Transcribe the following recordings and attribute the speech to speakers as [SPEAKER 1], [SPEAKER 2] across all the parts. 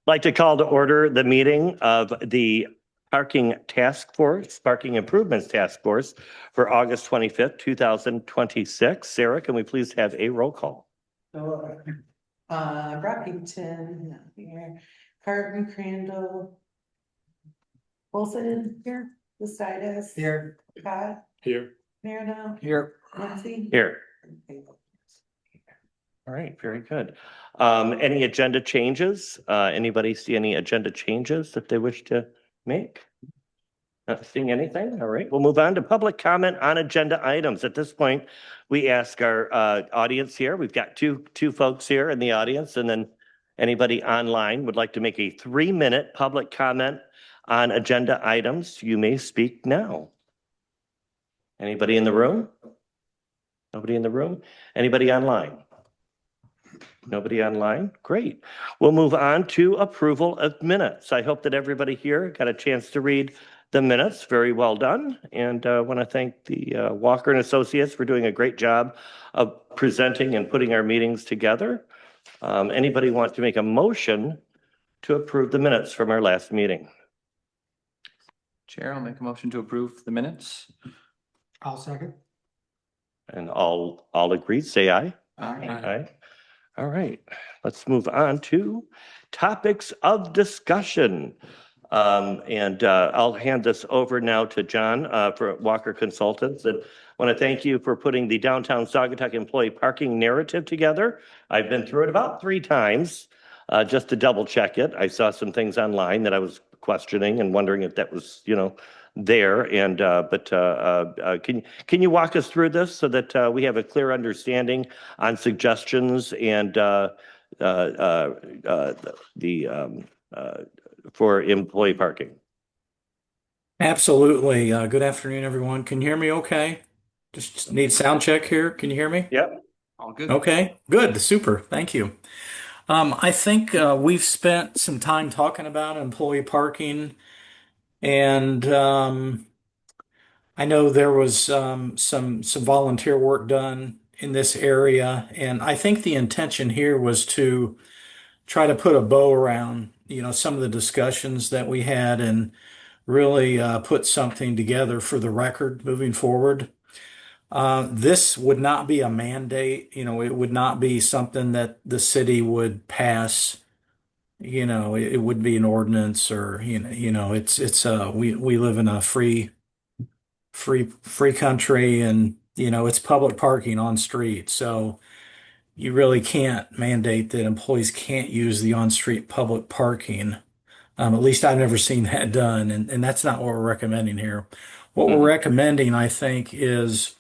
[SPEAKER 1] Like to call to order the meeting of the Parking Task Force, Parking Improvements Task Force for August 25th, 2026. Sarah, can we please have a roll call?
[SPEAKER 2] Sure. Brockington, here, Carton, Crandall, Wilson, here, Lucidas. Here. Scott.
[SPEAKER 3] Here.
[SPEAKER 2] Marino.
[SPEAKER 3] Here.
[SPEAKER 2] Muncy.
[SPEAKER 1] Here. All right, very good. Any agenda changes? Anybody see any agenda changes that they wish to make? Not seeing anything? All right, we'll move on to public comment on agenda items. At this point, we ask our audience here. We've got two folks here in the audience, and then anybody online would like to make a 3-minute public comment on agenda items. You may speak now. Anybody in the room? Nobody in the room? Anybody online? Nobody online? Great. We'll move on to approval of minutes. I hope that everybody here got a chance to read the minutes. Very well done. And I want to thank the Walker and Associates for doing a great job of presenting and putting our meetings together. Anybody want to make a motion to approve the minutes from our last meeting?
[SPEAKER 3] Chair, I'll make a motion to approve the minutes.
[SPEAKER 2] I'll second.
[SPEAKER 1] And all agree, say aye. Aye. All right, let's move on to topics of discussion. I'll hand this over now to John for Walker Consultants. And I want to thank you for putting the downtown Saugatuck employee parking narrative together. I've been through it about 3 times just to double check it. I saw some things online that I was questioning and wondering if that was, there. And can you walk us through this so that we have a clear understanding on suggestions and for employee parking?
[SPEAKER 4] Absolutely. Good afternoon, everyone. Can you hear me okay? Just need sound check here. Can you hear me?
[SPEAKER 1] Yep.
[SPEAKER 3] All good.
[SPEAKER 4] Okay, good. Super. Thank you. I think we've spent some time talking about employee parking, and I know there was some volunteer work done in this area, and I think the intention here was to try to put a bow around, some of the discussions that we had and really put something together for the record moving forward. This would not be a mandate, it would not be something that the city would pass. It would be an ordinance or, it's we live in a free country, and, it's public parking on street. So you really can't mandate that employees can't use the on-street public parking. At least I've never seen that done, and that's not what we're recommending here. What we're recommending, I think, is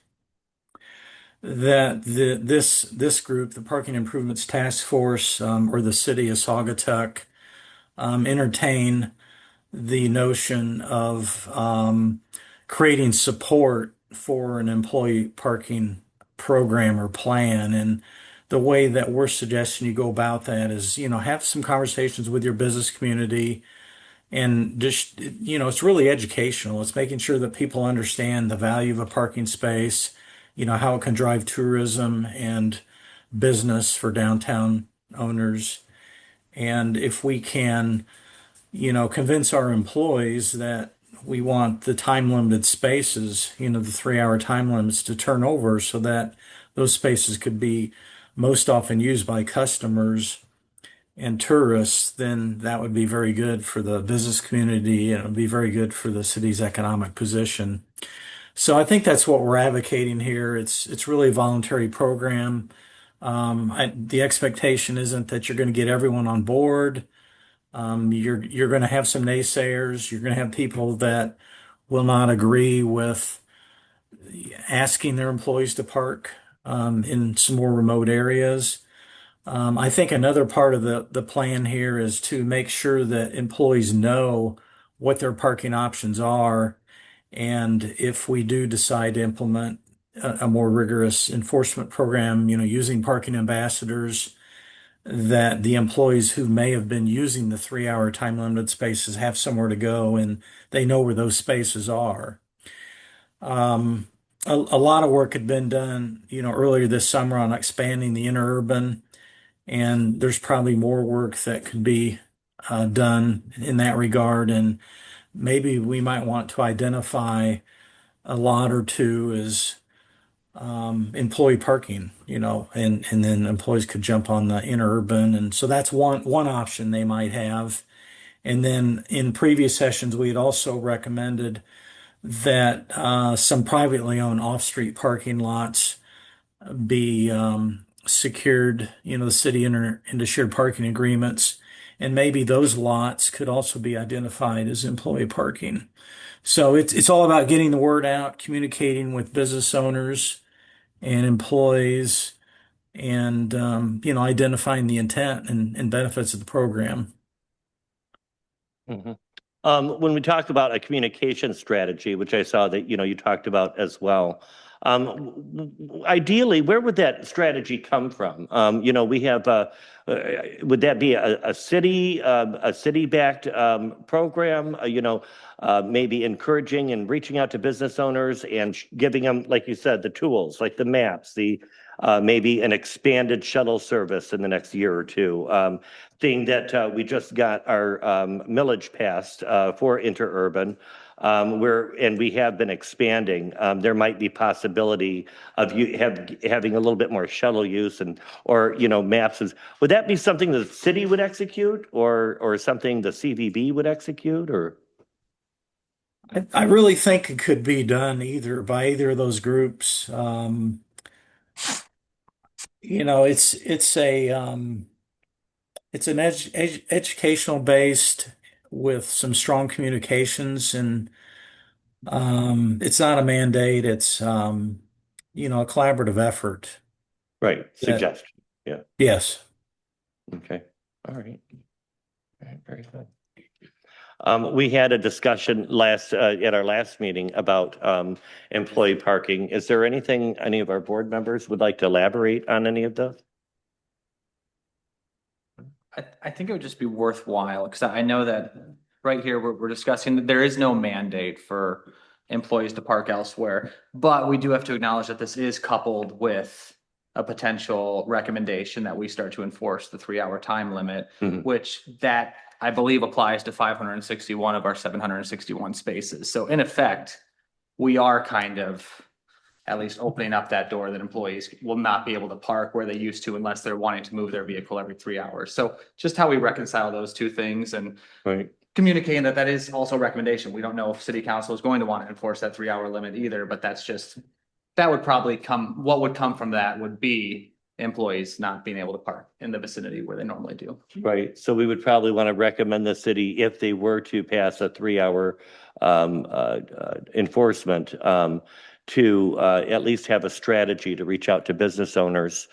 [SPEAKER 4] that this group, the Parking Improvements Task Force, or the City of Saugatuck, entertain the notion of creating support for an employee parking program or plan. And the way that we're suggesting you go about that is, have some conversations with your business community. And just, it's really educational. It's making sure that people understand the value of a parking space, how it can drive tourism and business for downtown owners. And if we can, convince our employees that we want the time limited spaces, the 3-hour time limits to turn over so that those spaces could be most often used by customers and tourists, then that would be very good for the business community, and it would be very good for the city's economic position. So I think that's what we're advocating here. It's really a voluntary program. The expectation isn't that you're going to get everyone on board. You're going to have some naysayers. You're going to have people that will not agree with asking their employees to park in some more remote areas. I think another part of the plan here is to make sure that employees know what their parking options are. And if we do decide to implement a more rigorous enforcement program, using parking ambassadors, that the employees who may have been using the 3-hour time limited spaces have somewhere to go and they know where those spaces are. A lot of work had been done, earlier this summer on expanding the interurban And there's probably more work that could be done in that regard. And maybe we might want to identify a lot or two as employee parking, and then employees could jump on the interurban. And so that's one option they might have. And then in previous sessions, we had also recommended that some privately owned off-street parking lots be secured, the city enter into shared parking agreements. And maybe those lots could also be identified as employee parking. So it's all about getting the word out, communicating with business owners and employees, and identifying the intent and benefits of the program.
[SPEAKER 1] Mhm. When we talk about a communication strategy, which I saw that, you talked about as well, ideally, where would that strategy come from? We have, would that be a city-backed program? Maybe encouraging and reaching out to business owners and giving them, like you said, the tools, like the maps, maybe an expanded shuttle service in the next year or two. Thing that we just got our millage passed for interurban, and we have been expanding. There might be possibility of having a little bit more shuttle use or maps. Would that be something the city would execute, or something the CVB would execute, or?
[SPEAKER 4] I really think it could be done by either of those groups. It's an educational based with some strong communications, and it's not a mandate. It's a collaborative effort.
[SPEAKER 1] Right, suggestion. Yeah.
[SPEAKER 4] Yes.
[SPEAKER 1] Okay. All right. All right. Very good. We had a discussion at our last meeting about employee parking. Is there anything any of our board members would like to elaborate on any of those?
[SPEAKER 3] I think it would just be worthwhile, because I know that right here, we're discussing that there is no mandate for employees to park elsewhere, but we do have to acknowledge that this is coupled with a potential recommendation that we start to enforce the 3-hour time limit,
[SPEAKER 1] Mhm.
[SPEAKER 3] which that I believe applies to 561 of our 761 spaces. So in effect, we are kind of at least opening up that door that employees will not be able to park where they used to unless they're wanting to move their vehicle every 3 hours. So just how we reconcile those two things and
[SPEAKER 1] Right.
[SPEAKER 3] communicating that is also a recommendation. We don't know if city council is going to want to enforce that 3-hour limit either, but that would probably what would come from that would be employees not being able to park in the vicinity where they normally do.
[SPEAKER 1] Right. So we would probably want to recommend the city, if they were to pass a 3-hour enforcement, to at least have a strategy to reach out to business owners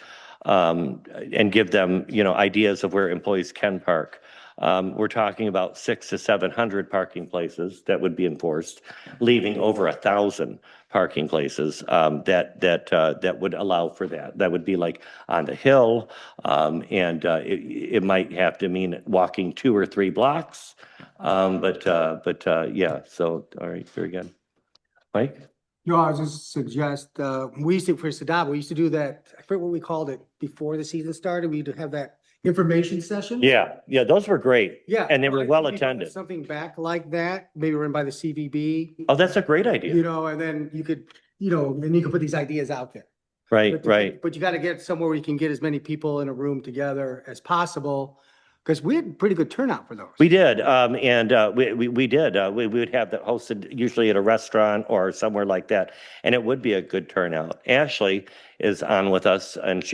[SPEAKER 1] and give them, ideas of where employees can park. We're talking about 600 to 700 parking places that would be enforced, leaving over 1,000 parking places that would allow for that. That would be like on the hill, and it might have to mean walking 2 or 3 blocks. Yeah. So all right, very good, Mike.
[SPEAKER 5] No, I was just suggest, we used to, for Sadab, we used to do that, I forget what we called it before the season started. We used to have that information session.
[SPEAKER 1] Yeah, those were great.
[SPEAKER 5] Yeah.
[SPEAKER 1] And they were
[SPEAKER 5] I think
[SPEAKER 1] well
[SPEAKER 5] we could put
[SPEAKER 1] attended.
[SPEAKER 5] Something back like that, maybe run by the CVB,
[SPEAKER 1] Oh, that's a great idea.
[SPEAKER 5] and then you could, and you could put these ideas out there.
[SPEAKER 1] Right,
[SPEAKER 5] But
[SPEAKER 1] right.
[SPEAKER 5] But you gotta get somewhere where you can get as many people in a room together as possible, because we had pretty good turnout for those.
[SPEAKER 1] We did, and we did. We would have that hosted usually at a restaurant or somewhere like that, and it would be a good turnout. Ashley is on with us, and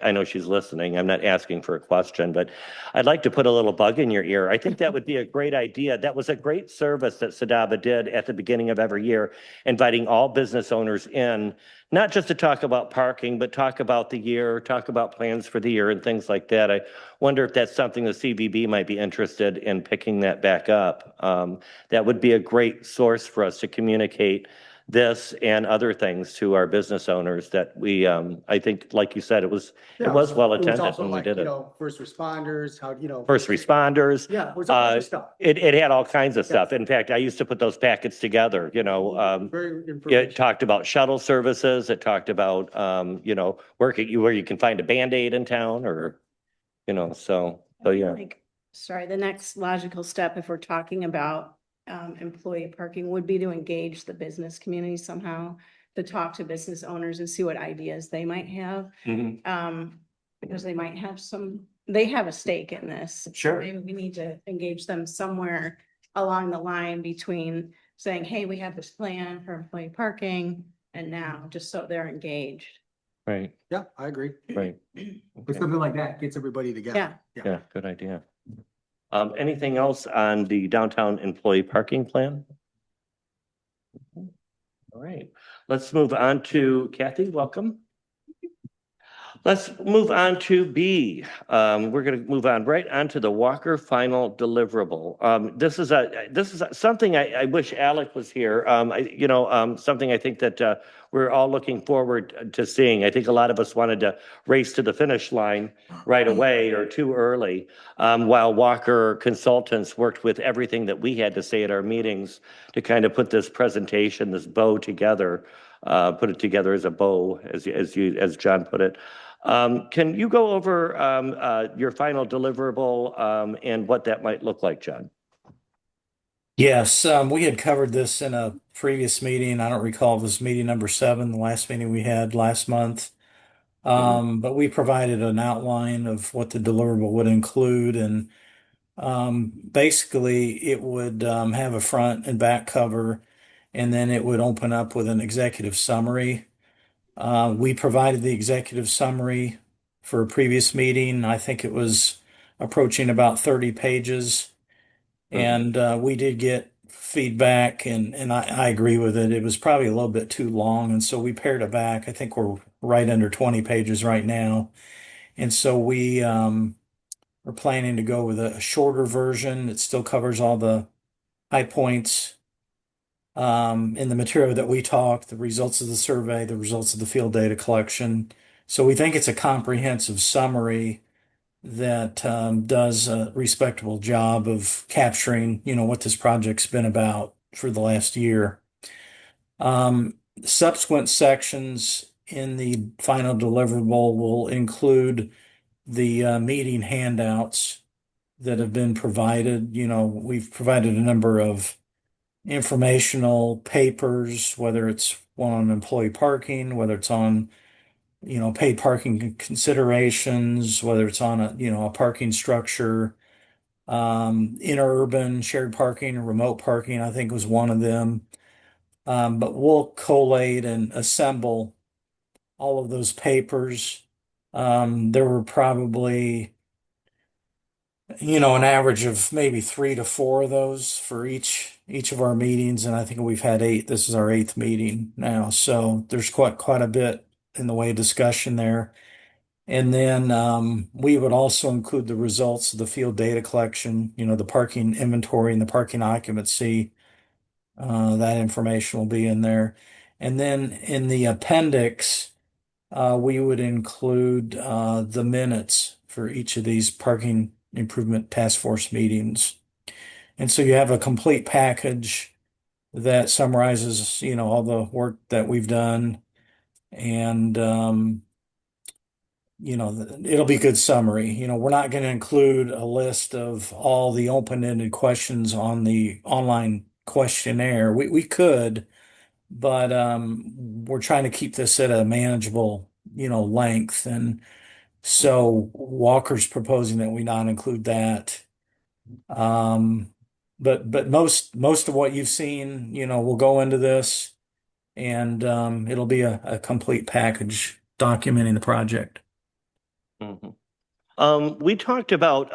[SPEAKER 1] I know she's listening. I'm not asking for a question, but I'd like to put a little bug in your ear. I think that would be a great idea. That was a great service that Sadaba did at the beginning of every year, inviting all business owners in, not just to talk about parking, but talk about the year, talk about plans for the year and things like that. I wonder if that's something the CVB might be interested in picking that back up. That would be a great source for us to communicate this and other things to our business owners that we, I think, like you said, it was well attended
[SPEAKER 5] also
[SPEAKER 1] when we
[SPEAKER 5] like,
[SPEAKER 1] did it.
[SPEAKER 5] First responders, how,
[SPEAKER 1] First responders.
[SPEAKER 5] Yeah, it was a bunch of stuff.
[SPEAKER 1] It had all kinds of stuff. In fact, I used to put those packets together,
[SPEAKER 5] Very
[SPEAKER 1] it
[SPEAKER 5] informational.
[SPEAKER 1] talked about shuttle services. It talked about, where you can find a Band-Aid in town or. you know, so yeah.
[SPEAKER 6] Like, sorry, the next logical step, if we're talking about employee parking, would be to engage the business community somehow, to talk to business owners and see what ideas they might have.
[SPEAKER 1] Mhm.
[SPEAKER 6] Because they might have they have a stake in this.
[SPEAKER 1] Sure.
[SPEAKER 6] Maybe we need to engage them somewhere along the line between saying, hey, we have this plan for employee parking, and now, just so they're engaged.
[SPEAKER 1] Right,
[SPEAKER 5] Yeah, I agree.
[SPEAKER 1] right.
[SPEAKER 5] But something like that gets everybody together.
[SPEAKER 6] Yeah.
[SPEAKER 1] Yeah, good idea. Anything else on the downtown employee parking plan? All right, let's move on to Kathy, welcome. Let's move on to B. We're going to move on right onto the Walker final deliverable. This is something I wish Alec was here. Something I think that we're all looking forward to seeing. I think a lot of us wanted to race to the finish line right away or too early, while Walker Consultants worked with everything that we had to say at our meetings to kind of put this presentation, this bow together, put it together as a bow, as John put it. Can you go over your final deliverable and what that might look like, John?
[SPEAKER 4] Yes, we had covered this in a previous meeting. I don't recall if it was meeting number 7, the last meeting we had last month. But we provided an outline of what the deliverable would include, and basically it would have a front and back cover, and then it would open up with an executive summary. We provided the executive summary for a previous meeting. I think it was approaching about 30 pages. And we did get feedback, and I agree with it. It was probably a little bit too long. And so we pared it back. I think we're right under 20 pages right now. And so we are planning to go with a shorter version. It still covers all the high points in the material that we talked, the results of the survey, the results of the field data collection. So we think it's a comprehensive summary that does a respectable job of capturing, what this project's been about for the last year. Subsequent sections in the final deliverable will include the meeting handouts that have been provided. We've provided a number of informational papers, whether it's one on employee parking, whether it's on paid parking considerations, whether it's on a parking structure, interurban shared parking or remote parking, I think was one of them. But we'll collate and assemble all of those papers. There were probably, an average of maybe 3 to 4 of those for each of our meetings, and I think we've had 8. This is our 8th meeting now, so there's quite a bit in the way of discussion there. And then we would also include the results of the field data collection, the parking inventory and the parking occupancy. That information will be in there. And then in the appendix, we would include the minutes for each of these parking improvement task force meetings. And so you have a complete package that summarizes, all the work that we've done. And it'll be a good summary. We're not going to include a list of all the open-ended questions on the online questionnaire. We could, but we're trying to keep this at a manageable, length. And so Walker's proposing that we not include that. But most of what you've seen, will go into this, and it'll be a complete package documenting the project.
[SPEAKER 1] We talked about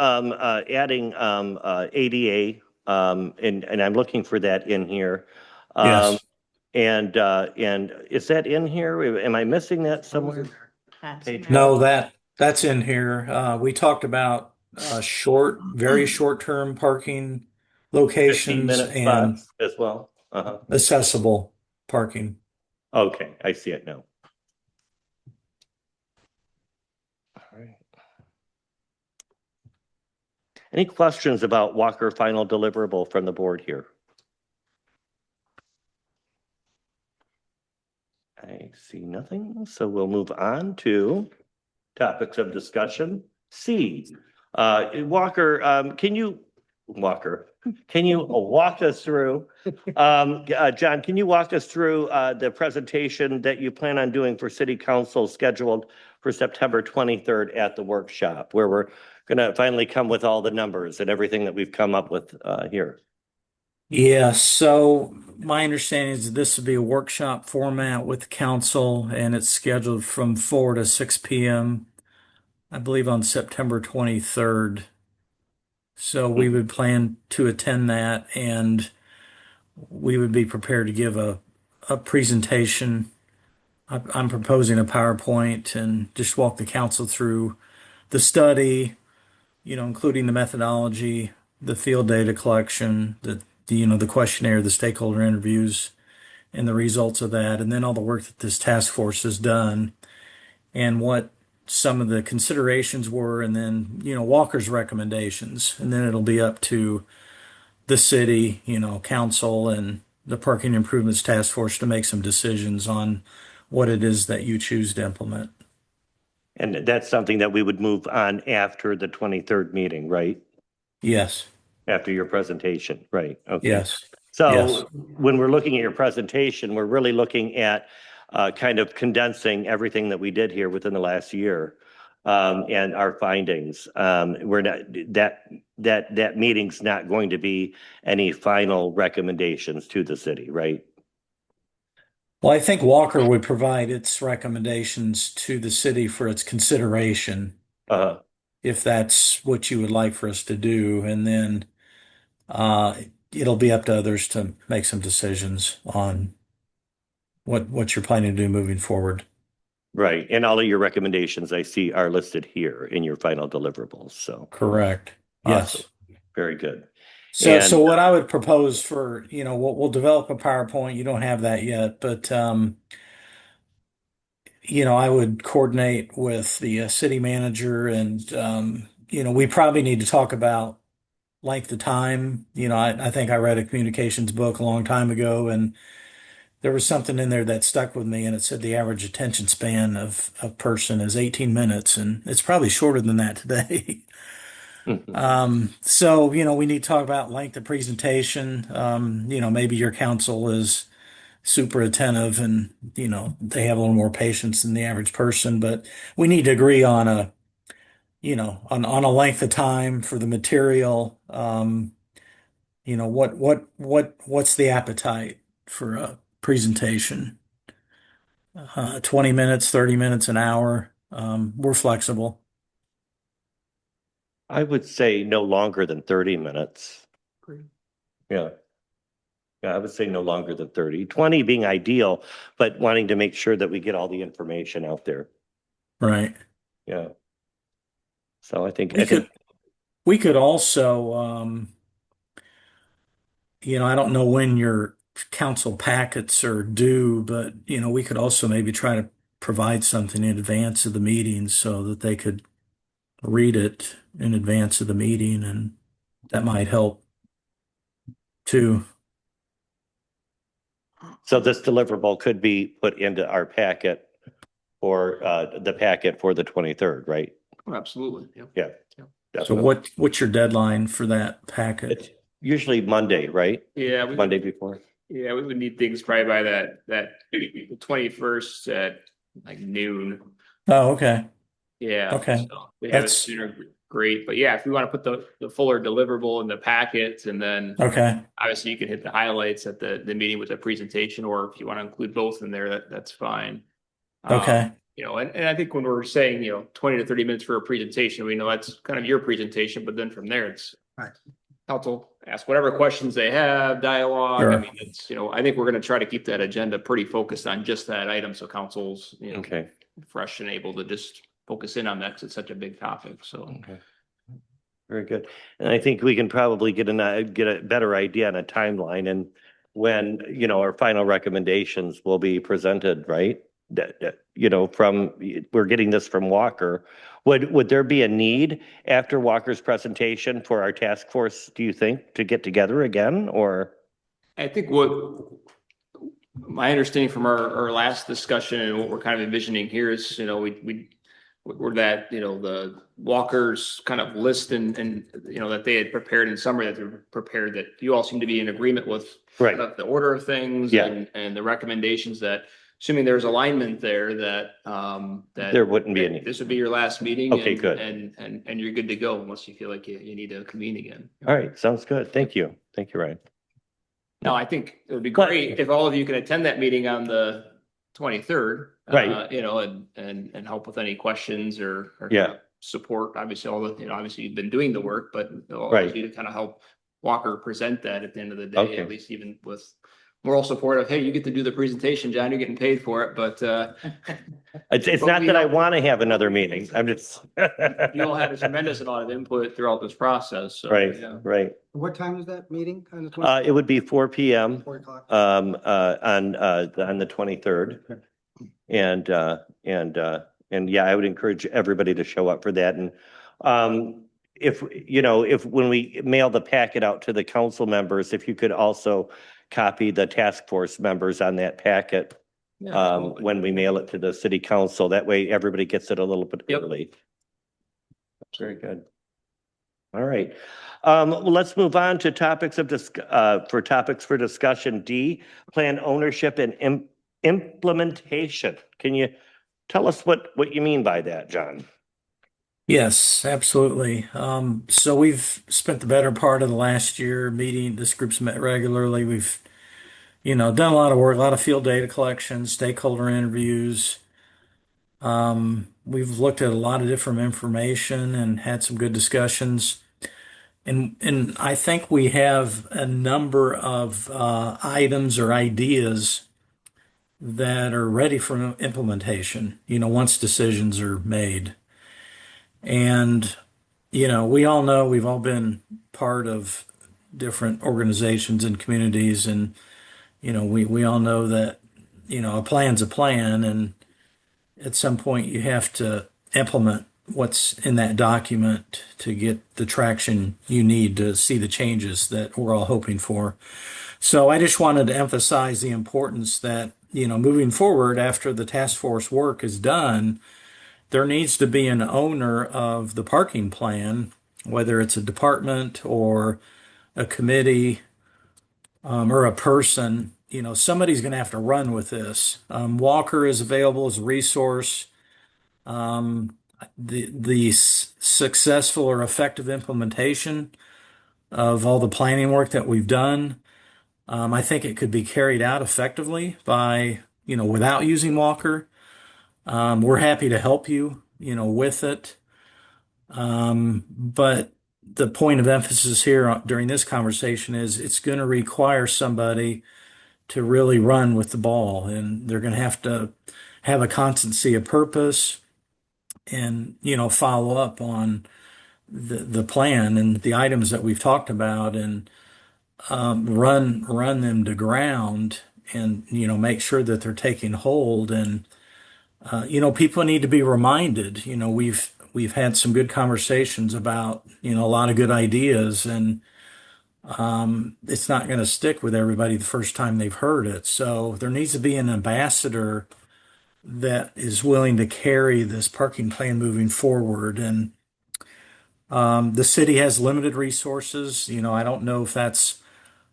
[SPEAKER 1] adding ADA, and I'm looking for that in here.
[SPEAKER 4] Yes.
[SPEAKER 1] And is that in here? Am I missing that somewhere? Page
[SPEAKER 4] No, that's in here. We talked about very short-term parking locations
[SPEAKER 1] 15-minute
[SPEAKER 4] and
[SPEAKER 1] spots as well.
[SPEAKER 4] accessible parking.
[SPEAKER 1] Okay, I see it now. All right. Any questions about Walker final deliverable from the board here? I see nothing, so we'll move on to topics of discussion. C. Walker, can you walk us through, John, can you walk us through the presentation that you plan on doing for city council scheduled for September 23rd at the workshop, where we're going to finally come with all the numbers and everything that we've come up with here?
[SPEAKER 4] Yeah, so my understanding is that this would be a workshop format with the council, and it's scheduled from 4 to 6 p.m., I believe on September 23rd. So we would plan to attend that, and we would be prepared to give a presentation. I'm proposing a PowerPoint and just walk the council through the study, including the methodology, the field data collection, the questionnaire, the stakeholder interviews, and the results of that, and then all the work that this task force has done, and what some of the considerations were, and then, Walker's recommendations. And then it'll be up to the city, council and the Parking Improvements Task Force to make some decisions on what it is that you choose to implement.
[SPEAKER 1] And that's something that we would move on after the 23rd meeting, right?
[SPEAKER 4] Yes.
[SPEAKER 1] After your presentation, right? Okay.
[SPEAKER 4] Yes.
[SPEAKER 1] So
[SPEAKER 4] Yes.
[SPEAKER 1] when we're looking at your presentation, we're really looking at kind of condensing everything that we did here within the last year and our findings. We're not that meeting's not going to be any final recommendations to the city, right?
[SPEAKER 4] Well, I think Walker would provide its recommendations to the city for its consideration,
[SPEAKER 1] Uh,
[SPEAKER 4] if that's what you would like for us to do. And then it'll be up to others to make some decisions on what you're planning to do moving forward.
[SPEAKER 1] right. And all of your recommendations I see are listed here in your final deliverables. So
[SPEAKER 4] Correct. Yes.
[SPEAKER 1] awesome. Very good.
[SPEAKER 4] So,
[SPEAKER 1] And-
[SPEAKER 4] so what I would propose for, we'll develop a PowerPoint. You don't have that yet, but, I would coordinate with the city manager, and, we probably need to talk about length of time. I think I read a communications book a long time ago, and there was something in there that stuck with me, and it said the average attention span of a person is 18 minutes, and it's probably shorter than that today. So, we need to talk about length of presentation. Maybe your council is super attentive and, they have a little more patience than the average person, but we need to agree on on a length of time for the material. What's the appetite for a presentation? 20 minutes, 30 minutes, an hour. We're flexible.
[SPEAKER 1] I would say no longer than 30 minutes. Yeah. Yeah, I would say no longer than 30. 20 being ideal, but wanting to make sure that we get all the information out there.
[SPEAKER 4] Right.
[SPEAKER 1] Yeah. So I think
[SPEAKER 4] We could also, I don't know when your council packets are due, but, we could also maybe try to provide something in advance of the meeting so that they could read it in advance of the meeting, and that might help too.
[SPEAKER 1] so this deliverable could be put into our packet or the packet for the 23rd, right?
[SPEAKER 3] Absolutely. Yep.
[SPEAKER 1] Yeah.
[SPEAKER 4] So
[SPEAKER 1] Definitely.
[SPEAKER 4] what's your deadline for that packet?
[SPEAKER 1] It's usually Monday, right?
[SPEAKER 7] Yeah,
[SPEAKER 1] Monday before.
[SPEAKER 7] yeah, we would need things probably by that 21st at like noon.
[SPEAKER 4] Oh, okay.
[SPEAKER 7] Yeah.
[SPEAKER 4] Okay.
[SPEAKER 7] So we have it
[SPEAKER 4] That's-
[SPEAKER 7] sooner, great. But yeah, if we want to put the fuller deliverable in the packet, and then
[SPEAKER 4] Okay.
[SPEAKER 7] obviously you can hit the highlights at the meeting with the presentation, or if you want to include both in there, that's fine.
[SPEAKER 4] Okay.
[SPEAKER 7] And I think when we're saying, 20 to 30 minutes for a presentation, we know that's kind of your presentation, but then from there it's
[SPEAKER 5] Right.
[SPEAKER 7] council ask whatever questions they have, dialogue.
[SPEAKER 4] Sure.
[SPEAKER 7] I mean, it's, I think we're going to try to keep that agenda pretty focused on just that item. So council's,
[SPEAKER 1] Okay.
[SPEAKER 7] fresh and able to just focus in on that because it's such a big topic. So.
[SPEAKER 1] Okay. Very good. And I think we can probably get a better idea on a timeline and when, our final recommendations will be presented, right? We're getting this from Walker. Would there be a need after Walker's presentation for our task force, do you think, to get together again, or?
[SPEAKER 7] I think what my understanding from our last discussion and what we're kind of envisioning here is, we were that, the Walker's kind of list and, that they had prepared in summary, that they're prepared, that you all seem to be in agreement with
[SPEAKER 1] Right.
[SPEAKER 7] the order of things
[SPEAKER 1] Yeah.
[SPEAKER 7] and the recommendations that, assuming there's alignment there, that,
[SPEAKER 1] There wouldn't be any.
[SPEAKER 7] this would be your last meeting.
[SPEAKER 1] Okay,
[SPEAKER 7] and-
[SPEAKER 1] good.
[SPEAKER 7] And you're good to go unless you feel like you need to convene again.
[SPEAKER 1] All right, sounds good. Thank you. Thank you, Ryan.
[SPEAKER 7] No, I think it would be
[SPEAKER 1] But-
[SPEAKER 7] great if all of you could attend that meeting on the 23rd.
[SPEAKER 1] Right.
[SPEAKER 7] And help with any questions or.
[SPEAKER 1] Yeah.
[SPEAKER 7] Support, obviously, obviously you've been doing the work, but it'll
[SPEAKER 1] Right.
[SPEAKER 7] allow you to kind of help Walker present that at the end of the day,
[SPEAKER 1] Okay.
[SPEAKER 7] at least even with moral support of, hey, you get to do the presentation, John, you're getting paid for it, but,
[SPEAKER 1] It's
[SPEAKER 7] But
[SPEAKER 1] not
[SPEAKER 7] we
[SPEAKER 1] that I
[SPEAKER 7] don't-
[SPEAKER 1] want to have another meeting. I'm just.
[SPEAKER 7] you all had a tremendous amount of input throughout this process, so.
[SPEAKER 1] Right,
[SPEAKER 7] yeah.
[SPEAKER 1] right.
[SPEAKER 5] What time is that meeting on the
[SPEAKER 1] It would be 4 PM
[SPEAKER 5] 4 o'clock?
[SPEAKER 1] on the 23rd. And yeah, I would encourage everybody to show up for that. And if when we mail the packet out to the council members, if you could also copy the task force members on that packet
[SPEAKER 7] Yeah, absolutely.
[SPEAKER 1] when we mail it to the city council, that way everybody gets it a little bit
[SPEAKER 7] Yep.
[SPEAKER 1] early. That's very good. All right. Well, let's move on to topics for discussion. D, plan ownership and implementation. Can you tell us what you mean by that, John?
[SPEAKER 4] Yes, absolutely. So we've spent the better part of the last year meeting. This group's met regularly. We've, done a lot of work, a lot of field data collection, stakeholder interviews. We've looked at a lot of different information and had some good discussions. And I think we have a number of items or ideas that are ready for implementation, once decisions are made. And, we all know we've all been part of different organizations and communities. And, we all know that, a plan's a plan. And at some point you have to implement what's in that document to get the traction you need to see the changes that we're all hoping for. So I just wanted to emphasize the importance that, moving forward after the task force work is done, there needs to be an owner of the parking plan, whether it's a department or a committee or a person. Somebody's going to have to run with this. Walker is available as a resource. The successful or effective implementation of all the planning work that we've done, I think it could be carried out effectively by, without using Walker. We're happy to help you, with it. But the point of emphasis here during this conversation is it's going to require somebody to really run with the ball, and they're going to have a constancy of purpose and, follow up on the plan and the items that we've talked about and run them to ground and, make sure that they're taking hold. And, people need to be reminded, we've had some good conversations about, a lot of good ideas, and it's not going to stick with everybody the first time they've heard it. So there needs to be an ambassador that is willing to carry this parking plan moving forward. And the city has limited resources. I don't know if that's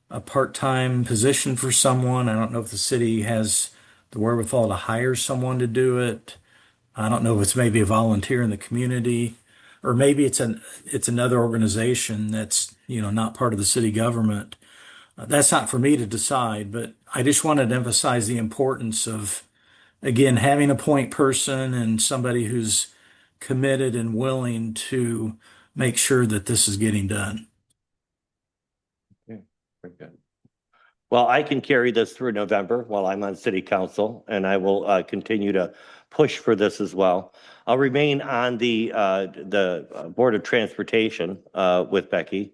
[SPEAKER 4] a part-time position for someone. I don't know if the city has the wherewithal to hire someone to do it. I don't know if it's maybe a volunteer in the community, or maybe it's another organization that's, not part of the city government. That's not for me to decide, but I just wanted to emphasize the importance of, again, having a point person and somebody who's committed and willing to make sure that this is getting done.
[SPEAKER 1] Very good. Well, I can carry this through November while I'm on city council, and I will continue to push for this as well. I'll remain on the Board of Transportation with Becky.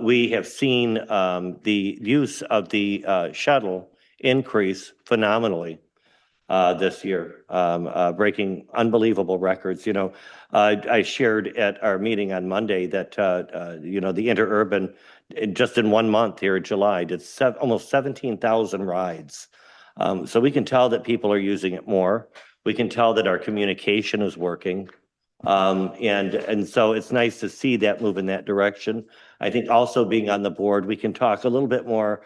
[SPEAKER 1] We have seen the use of the shuttle increase phenomenally this year, breaking unbelievable records. I shared at our meeting on Monday that the Interurban, just in 1 month here in July, did almost 17,000 rides. So we can tell that people are using it more. We can tell that our communication is working. And so it's nice to see that move in that direction. I think also being on the board, we can talk a little bit more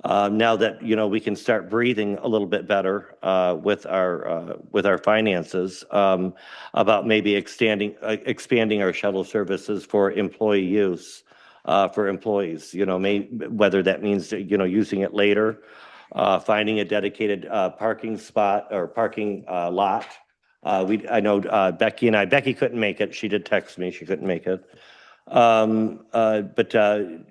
[SPEAKER 1] now that, you know, we can start breathing a little bit better with our finances about maybe expanding our shuttle services for employee use for employees, you know, whether that means, you know, using it later, finding a dedicated parking spot or parking lot. I know Becky couldn't make it. She did text me. She couldn't make it. But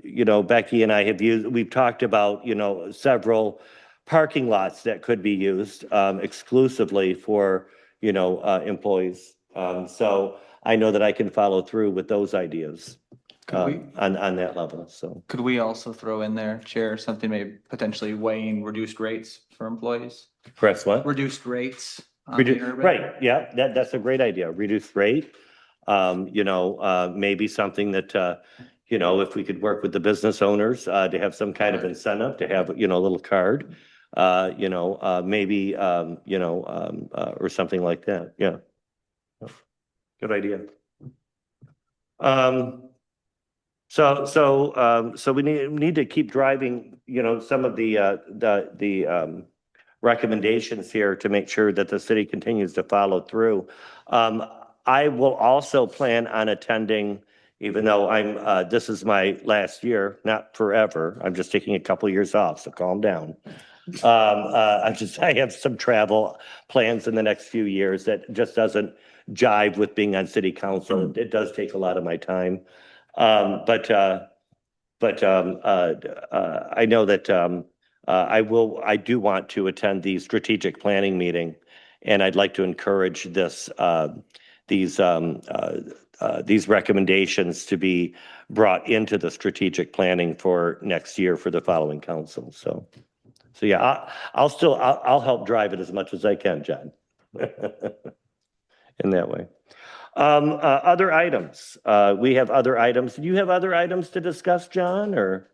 [SPEAKER 1] you know, Becky and I we've talked about, you know, several parking lots that could be used exclusively for, you know, employees. So I know that I can follow through with those ideas on that level. So
[SPEAKER 3] Could we also throw in there, Chair, something maybe potentially weighing reduced rates for employees?
[SPEAKER 1] press what?
[SPEAKER 3] Reduced rates. on the urban?
[SPEAKER 1] Right, yeah, that's a great idea. Reduced rate. You know, maybe something that, you know, if we could work with the business owners, to have some kind of incentive, to have, you know, a little card, you know, maybe, you know, or something like that. Yeah. Good idea. So we need to keep driving, you know, some of the recommendations here to make sure that the city continues to follow through. I will also plan on attending, even though this is my last year, not forever. I'm just taking a couple years off, so calm down. I have some travel plans in the next few years that just doesn't jive with being on city council. It does take a lot of my time. But I know that I do want to attend the strategic planning meeting, and I'd like to encourage these recommendations to be brought into the strategic planning for next year for the following council. So yeah, I'll help drive it as much as I can, John. In that way. Other items. We have other items. Do you have other items to discuss, John, or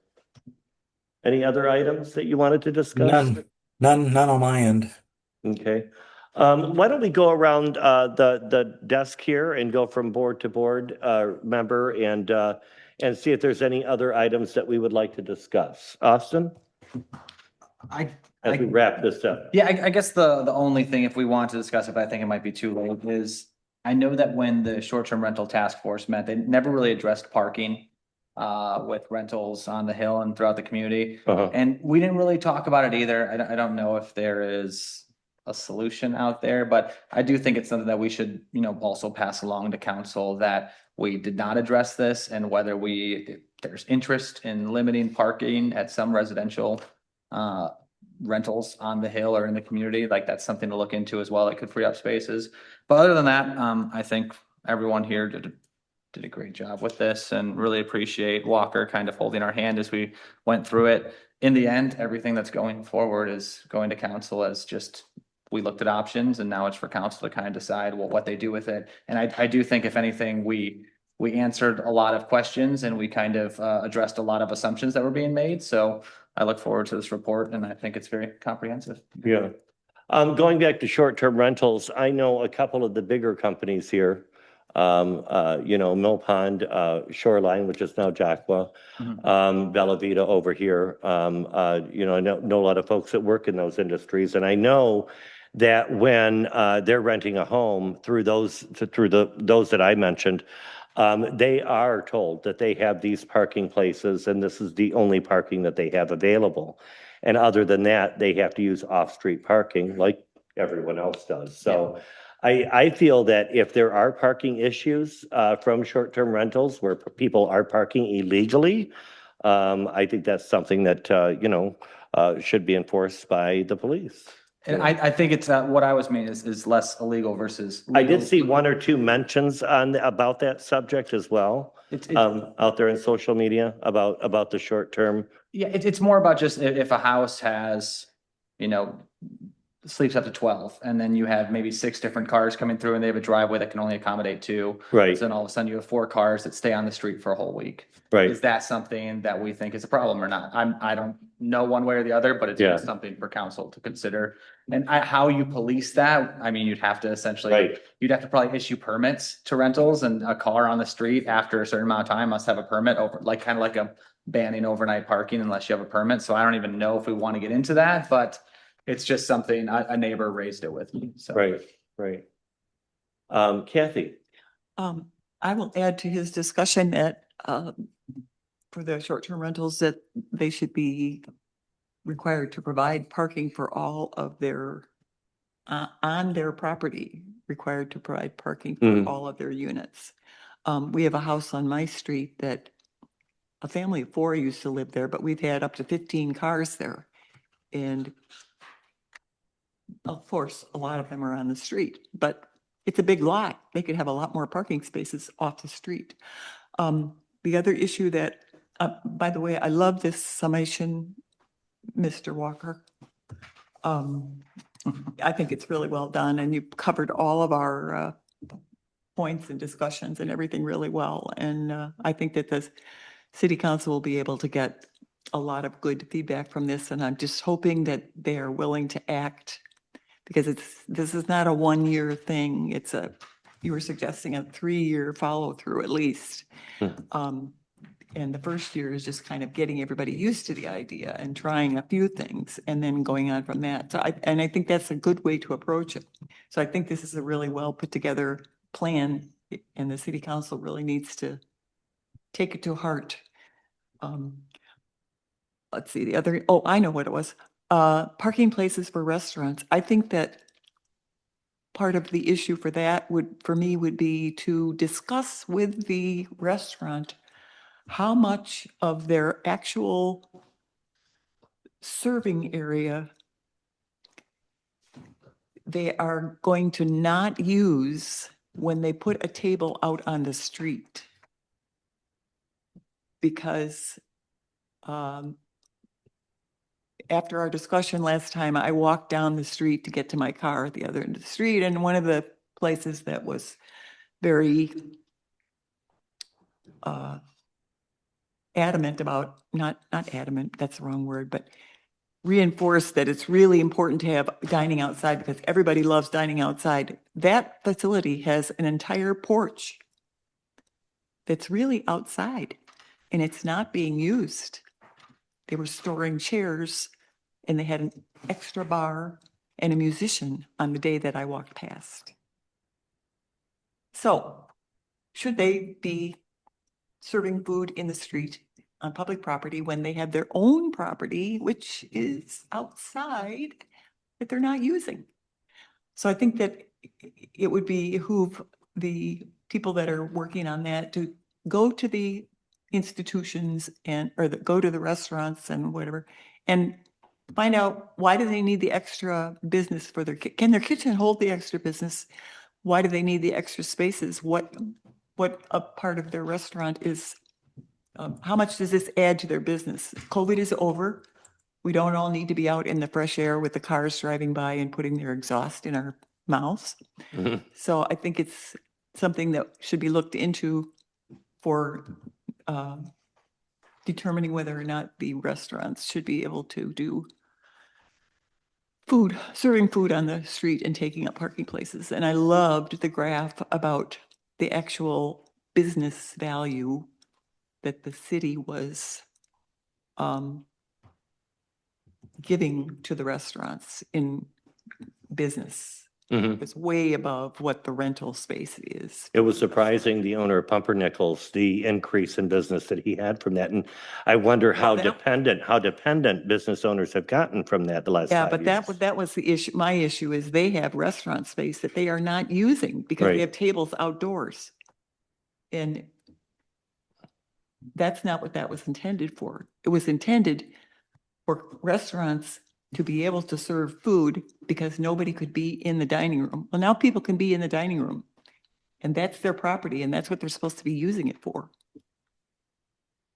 [SPEAKER 1] any other items that you wanted to discuss?
[SPEAKER 4] None on my end.
[SPEAKER 1] Okay. Why don't we go around the desk here and go from board to board member and see if there's any other items that we would like to discuss. Austin, as we wrap this up.
[SPEAKER 3] Yeah, I guess the only thing, if we want to discuss it, but I think it might be too late, is I know that when the short-term rental task force met, they never really addressed parking with rentals on the Hill and throughout the community. And we didn't really talk about it either. I don't know if there is a solution out there, but I do think it's something that we should, you know, also pass along to council, that we did not address this, and whether there's interest in limiting parking at some residential rentals on the Hill or in the community. Like, that's something to look into as well. It could free up spaces. But other than that, I think everyone here did a great job with this, and really appreciate Walker kind of holding our hand as we went through it. In the end, everything that's going forward is going to council as just, we looked at options, and now it's for council to kind of decide what they do with it. And I do think, if anything, we answered a lot of questions, and we kind of addressed a lot of assumptions that were being made. So I look forward to this report, and I think it's very comprehensive.
[SPEAKER 1] Yeah. Going back to short-term rentals, I know a couple of the bigger companies here, you know, Mill Pond, Shoreline, which is now Jaqua, Bella Vita over here. You know, I know a lot of folks that work in those industries, and I know that when they're renting a home through those that I mentioned, they are told that they have these parking places, and this is the only parking that they have available. And other than that, they have to use off-street parking like everyone else does. So I feel that if there are parking issues from short-term rentals where people are parking illegally, I think that's something that, you know, should be enforced by the police.
[SPEAKER 3] And I think it's what I was meaning is less illegal versus legal.
[SPEAKER 1] I did see one or two mentions about that subject as well, out there in social media about the short term.
[SPEAKER 3] Yeah, it's more about just if a house has, you know, sleeps up to 12, and then you have maybe 6 different cars coming through and they have a driveway that can only accommodate 2.
[SPEAKER 1] Right,
[SPEAKER 3] So then all of a sudden you have 4 cars that stay on the street for a whole week.
[SPEAKER 1] right.
[SPEAKER 3] Is that something that we think is a problem or not? I don't know one way or the other, but it's
[SPEAKER 1] Yeah.
[SPEAKER 3] something for council to consider. And how you police that, I mean, you'd have to essentially,
[SPEAKER 1] Right.
[SPEAKER 3] you'd have to probably issue permits to rentals, and a car on the street after a certain amount of time must have a permit over, like, kind of like a banning overnight parking unless you have a permit. So I don't even know if we want to get into that, but it's just something, a neighbor raised it with me, so.
[SPEAKER 1] Right, right. Kathy,
[SPEAKER 8] I will add to his discussion that, for the short-term rentals, that they should be required to provide parking for all of their, on their property, required to provide parking for
[SPEAKER 1] Mhm.
[SPEAKER 8] all of their units. We have a house on my street that a family of 4 used to live there, but we've had up to 15 cars there. And of course, a lot of them are on the street, but it's a big lot. They could have a lot more parking spaces off the street. The other issue that, by the way, I love this summation, Mr. Walker. I think it's really well done, and you covered all of our points and discussions and everything really well. And I think that the city council will be able to get a lot of good feedback from this, and I'm just hoping that they are willing to act, because this is not a 1-year thing. It's you were suggesting a 3-year follow through at least. And the first year is just kind of getting everybody used to the idea and trying a few things and then going on from that. So I think that's a good way to approach it. So I think this is a really well put together plan, and the city council really needs to take it to heart. Let's see, the other, oh, I know what it was. Parking places for restaurants. I think that part of the issue for that for me would be to discuss with the restaurant how much of their actual serving area they are going to not use when they put a table out on the street. Because after our discussion last time, I walked down the street to get to my car at the other end of the street, and one of the places that was very adamant about, not adamant, that's the wrong word, but reinforced that it's really important to have dining outside because everybody loves dining outside. That facility has an entire porch that's really outside, and it's not being used. They were storing chairs, and they had an extra bar and a musician on the day that I walked past. So, should they be serving food in the street on public property when they have their own property, which is outside, that they're not using? So I think that it would behoove the people that are working on that to go to the institutions go to the restaurants and whatever, and find out, why do they need the extra business for can their kitchen hold the extra business? Why do they need the extra spaces? What a part of their restaurant is, how much does this add to their business? COVID is over. We don't all need to be out in the fresh air with the cars driving by and putting their exhaust in our mouths.
[SPEAKER 1] Mhm.
[SPEAKER 8] So I think it's something that should be looked into for determining whether or not the restaurants should be able to do serving food on the street and taking up parking places. And I loved the graph about the actual business value that the city was giving to the restaurants in business.
[SPEAKER 1] Mhm.
[SPEAKER 8] It was way above what the rental space is.
[SPEAKER 1] It was surprising, the owner of Pumpernickel's, the increase in business that he had from that. And I wonder how
[SPEAKER 8] that-
[SPEAKER 1] dependent business owners have gotten from that the last
[SPEAKER 8] Yeah,
[SPEAKER 1] 5
[SPEAKER 8] but
[SPEAKER 1] years.
[SPEAKER 8] that was the issue. My issue is they have restaurant space that they are not using because
[SPEAKER 1] Right.
[SPEAKER 8] they have tables outdoors. And that's not what that was intended for. It was intended for restaurants to be able to serve food because nobody could be in the dining room. Well, now people can be in the dining room, and that's their property, and that's what they're supposed to be using it for.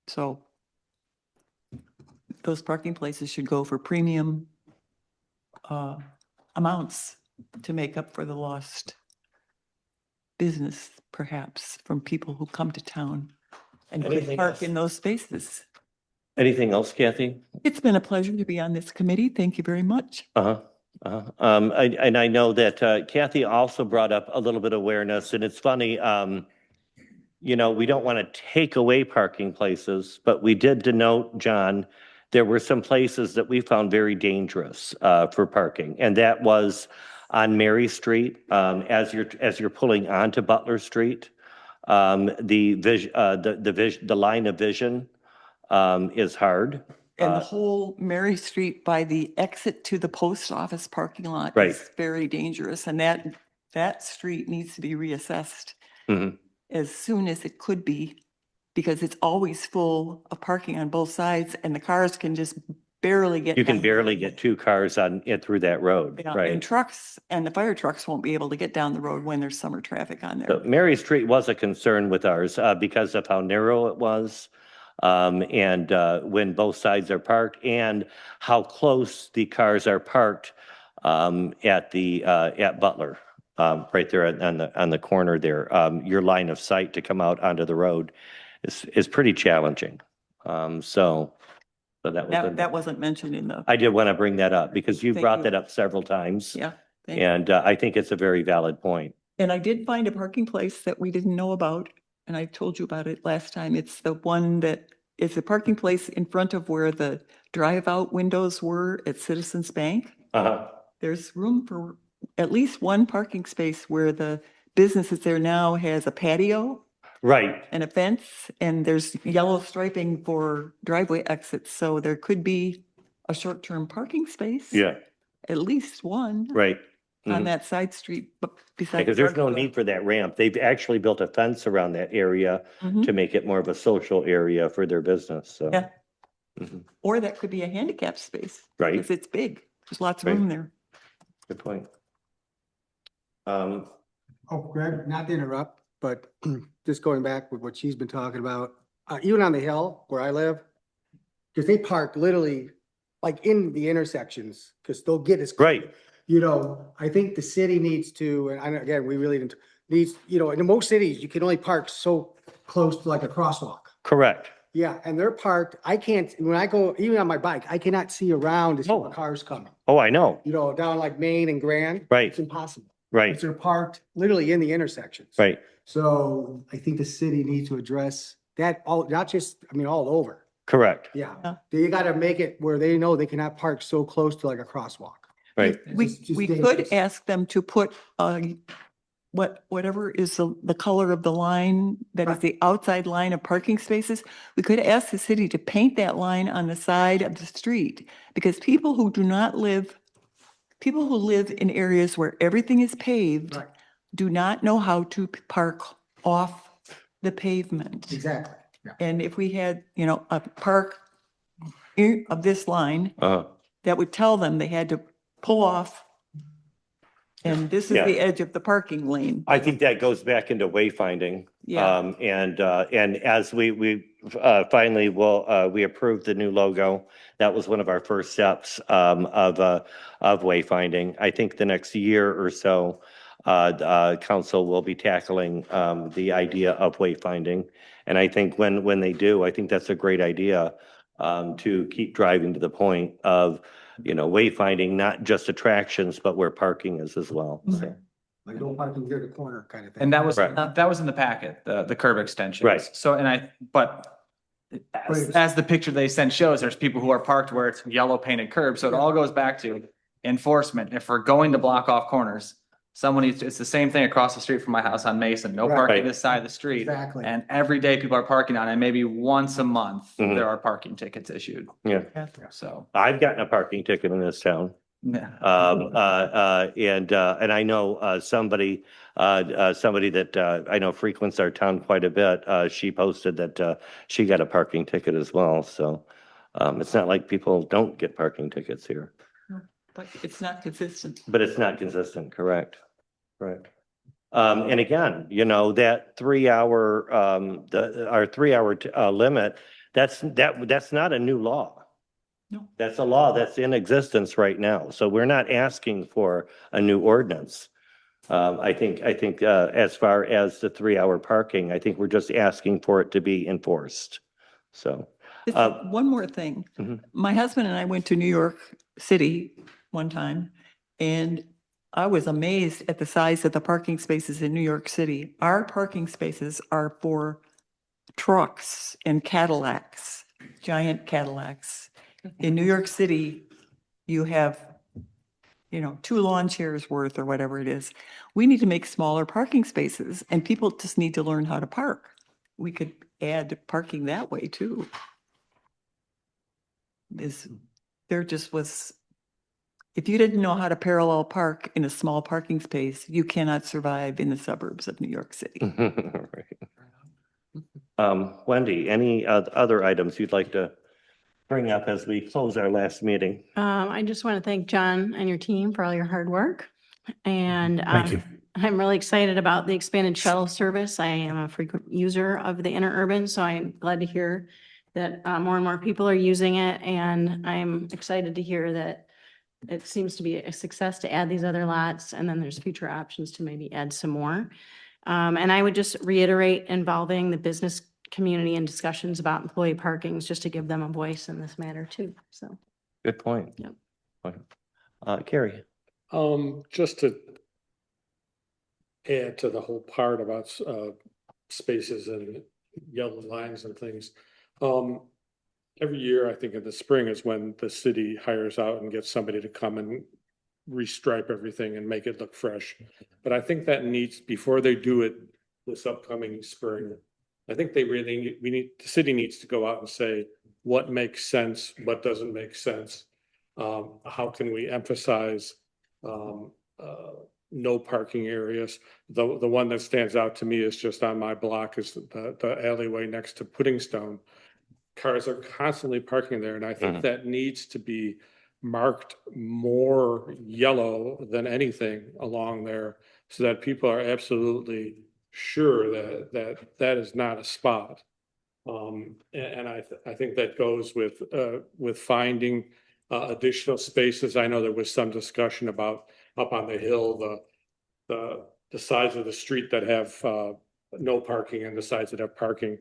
[SPEAKER 8] So those parking places should go for premium amounts to make up for the lost business, perhaps, from people who come to town and could
[SPEAKER 1] Anything
[SPEAKER 8] park
[SPEAKER 1] else?
[SPEAKER 8] in those spaces.
[SPEAKER 1] Anything else, Kathy?
[SPEAKER 8] It's been a pleasure to be on this committee. Thank you very much.
[SPEAKER 1] Uh-huh. And I know that Kathy also brought up a little bit of awareness, and it's funny, you know, we don't want to take away parking places, but we did denote, John, there were some places that we found very dangerous for parking, and that was on Mary Street, as you're pulling onto Butler Street. The line of vision is hard.
[SPEAKER 8] And the whole Mary Street by the exit to the post office parking lot
[SPEAKER 1] Right.
[SPEAKER 8] is very dangerous, and that street needs to be reassessed
[SPEAKER 1] Mhm.
[SPEAKER 8] as soon as it could be, because it's always full of parking on both sides, and the cars can just barely get.
[SPEAKER 1] You can
[SPEAKER 8] down.
[SPEAKER 1] barely get two cars on it through that road,
[SPEAKER 8] Yeah, and
[SPEAKER 1] right?
[SPEAKER 8] trucks and the fire trucks won't be able to get down the road when there's summer traffic on
[SPEAKER 1] So
[SPEAKER 8] there.
[SPEAKER 1] Mary Street was a concern with ours because of how narrow it was. And when both sides are parked and how close the cars are parked at Butler, right there on the corner there. Your line of sight to come out onto the road is pretty challenging. So that was.
[SPEAKER 8] That wasn't mentioned in the,
[SPEAKER 1] I did want to bring that up because you
[SPEAKER 8] Thank
[SPEAKER 1] brought
[SPEAKER 8] you.
[SPEAKER 1] that up several times.
[SPEAKER 8] yeah. thank you.
[SPEAKER 1] And I think it's a very valid point.
[SPEAKER 8] And I did find a parking place that we didn't know about, and I told you about it last time. It's the one that is a parking place in front of where the drive-out windows were at Citizens Bank.
[SPEAKER 1] Uh-huh.
[SPEAKER 8] There's room for at least one parking space where the business that's there now has a patio
[SPEAKER 1] Right.
[SPEAKER 8] and a fence, and there's yellow striping for driveway exits. So there could be a short-term parking space.
[SPEAKER 1] Yeah.
[SPEAKER 8] At least one
[SPEAKER 1] Right.
[SPEAKER 8] on
[SPEAKER 1] Mhm.
[SPEAKER 8] that side street, but besides.
[SPEAKER 1] Because there's no need for that ramp. They've actually built a fence around that area
[SPEAKER 8] Mhm.
[SPEAKER 1] to make it more of a social area for their business, so.
[SPEAKER 8] Yeah.
[SPEAKER 1] Mhm.
[SPEAKER 8] Or that could be a handicap space.
[SPEAKER 1] Right.
[SPEAKER 8] Because it's big. There's lots of
[SPEAKER 1] Right.
[SPEAKER 8] room there.
[SPEAKER 1] Good point.
[SPEAKER 5] Oh, Greg, not to interrupt, but just going back with what she's been talking about, even on the hill where I live, because they park literally like in the intersections, because they'll get as.
[SPEAKER 1] Right.
[SPEAKER 5] You know, I think the city needs to, and again, we really didn't, needs, you know, in most cities, you can only park so close to like a crosswalk.
[SPEAKER 1] Correct.
[SPEAKER 5] Yeah, and they're parked, I can't, when I go, even on my bike, I cannot see around to see what cars coming.
[SPEAKER 1] Oh, I know.
[SPEAKER 5] You know, down like Main and Grand.
[SPEAKER 1] Right.
[SPEAKER 5] It's impossible.
[SPEAKER 1] Right.
[SPEAKER 5] Because they're parked literally in the intersections.
[SPEAKER 1] Right.
[SPEAKER 5] So I think the city needs to address that all, not just, I mean, all over.
[SPEAKER 1] Correct.
[SPEAKER 5] Yeah.
[SPEAKER 8] Yeah.
[SPEAKER 5] They gotta make it where they know they cannot park so close to like a crosswalk.
[SPEAKER 1] Right.
[SPEAKER 8] We,
[SPEAKER 5] It's just
[SPEAKER 8] we could
[SPEAKER 5] dangerous.
[SPEAKER 8] ask them to put, whatever is the color of the line, that is
[SPEAKER 5] Right.
[SPEAKER 8] the outside line of parking spaces. We could ask the city to paint that line on the side of the street, because people who live in areas where everything is paved
[SPEAKER 5] Right,
[SPEAKER 8] do not know how to park off the pavement.
[SPEAKER 5] exactly. Yeah.
[SPEAKER 8] And if we had, a park of this line,
[SPEAKER 1] Uh-huh.
[SPEAKER 8] that would tell them they had to pull off. And this is
[SPEAKER 1] Yeah.
[SPEAKER 8] the edge of the parking lane.
[SPEAKER 1] I think that goes back into wayfinding.
[SPEAKER 8] Yeah.
[SPEAKER 1] And as we finally we approved the new logo. That was one of our first steps of wayfinding. I think the next year or so, council will be tackling the idea of wayfinding. And I think when they do, I think that's a great idea to keep driving to the point of, wayfinding, not just attractions, but where parking is as well. So,
[SPEAKER 5] Like don't park in the corner kind of thing.
[SPEAKER 3] And that was,
[SPEAKER 1] Right.
[SPEAKER 3] that was in the packet, the curb extensions.
[SPEAKER 1] Right.
[SPEAKER 3] So, but as the picture they sent shows, there's people who are parked where it's yellow painted curb. So it all goes back to enforcement. If we're going to block off corners, someone needs to, it's the same thing across the street from my house on Mason, no
[SPEAKER 5] Right.
[SPEAKER 3] parking this side of the street.
[SPEAKER 5] Exactly.
[SPEAKER 3] And every day people are parking on it. Maybe once a month,
[SPEAKER 1] Mhm.
[SPEAKER 3] there are parking tickets issued.
[SPEAKER 1] yeah,
[SPEAKER 3] So,
[SPEAKER 1] I've gotten a parking ticket in this town.
[SPEAKER 3] yeah.
[SPEAKER 1] And I know somebody that I know frequents our town quite a bit. She posted that she got a parking ticket as well. So it's not like people don't get parking tickets here,
[SPEAKER 8] But it's not consistent.
[SPEAKER 1] but it's not consistent. Correct. Correct. And again, that 3 hour, our 3 hour limit, that's not a new law.
[SPEAKER 8] No.
[SPEAKER 1] That's a law that's in existence right now. So we're not asking for a new ordinance. I think, as far as the 3-hour parking, I think we're just asking for it to be enforced. So,
[SPEAKER 8] One more thing.
[SPEAKER 1] Mhm.
[SPEAKER 8] My husband and I went to New York City one time, and I was amazed at the size of the parking spaces in New York City. Our parking spaces are for trucks and Cadillacs, giant Cadillacs. In New York City, you have, 2 lawn chairs worth or whatever it is. We need to make smaller parking spaces, and people just need to learn how to park. We could add parking that way too. There just was, if you didn't know how to parallel park in a small parking space, you cannot survive in the suburbs of New York City.
[SPEAKER 1] Right. Wendy, any other items you'd like to bring up as we close our last meeting?
[SPEAKER 6] I just want to thank John and your team for all your hard work. And
[SPEAKER 4] Thank you.
[SPEAKER 6] I'm really excited about the expanded shuttle service. I am a frequent user of the interurban, so I'm glad to hear that more and more people are using it. And I'm excited to hear that it seems to be a success to add these other lots, and then there's future options to maybe add some more. And I would just reiterate involving the business community in discussions about employee parkings, just to give them a voice in this matter too. So,
[SPEAKER 1] Good point.
[SPEAKER 6] Yep.
[SPEAKER 1] Carrie.
[SPEAKER 9] Just to add to the whole part about spaces and yellow lines and things. Every year, I think in the spring is when the city hires out and gets somebody to come and restripe everything and make it look fresh. But I think that needs, before they do it this upcoming spring, I think the city needs to go out and say what makes sense, what doesn't make sense. How can we emphasize no parking areas? The one that stands out to me is just on my block is the alleyway next to Puddingstone. Cars are constantly parking there, and I think that needs to be marked more yellow than anything along there, so that people are absolutely sure that is not a spot. And I think that goes with finding additional spaces. I know there was some discussion about up on the hill, the sides of the street that have no parking and the sides that have parking.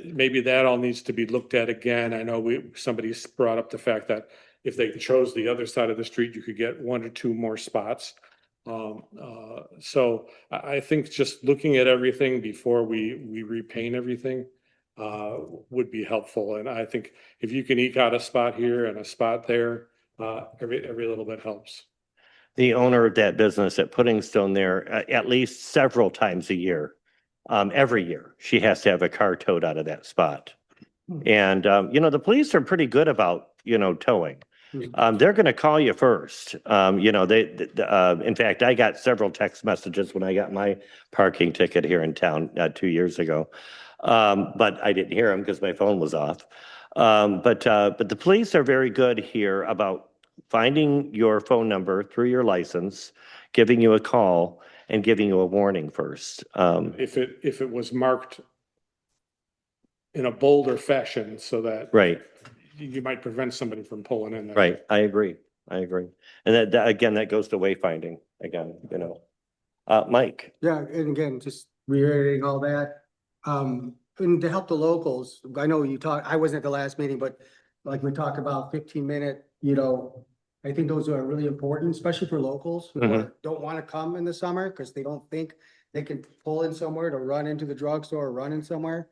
[SPEAKER 9] Maybe that all needs to be looked at again. I know somebody brought up the fact that if they chose the other side of the street, you could get 1 or 2 more spots. So I think just looking at everything before we repaint everything would be helpful. And I think if you can eke out a spot here and a spot there, every little bit helps.
[SPEAKER 1] The owner of that business at Puddingstone there, at least several times a year, every year, she has to have a car towed out of that spot. And, the police are pretty good about, towing. They're going to call you first. In fact, I got several text messages when I got my parking ticket here in town 2 years ago. But I didn't hear them because my phone was off. But the police are very good here about finding your phone number through your license, giving you a call, and giving you a warning first.
[SPEAKER 9] If it was marked in a bolder fashion so that
[SPEAKER 1] Right.
[SPEAKER 9] you might prevent somebody from pulling in there.
[SPEAKER 1] Right, I agree. And that again, that goes to wayfinding again, Mike.
[SPEAKER 5] Yeah, and again, just reiterating all that. And to help the locals, I know I wasn't at the last meeting, but like we talked about 15-minute, I think those are really important, especially for locals who don't want to come in the summer because they don't think they can pull in somewhere to run into the drugstore or run in somewhere.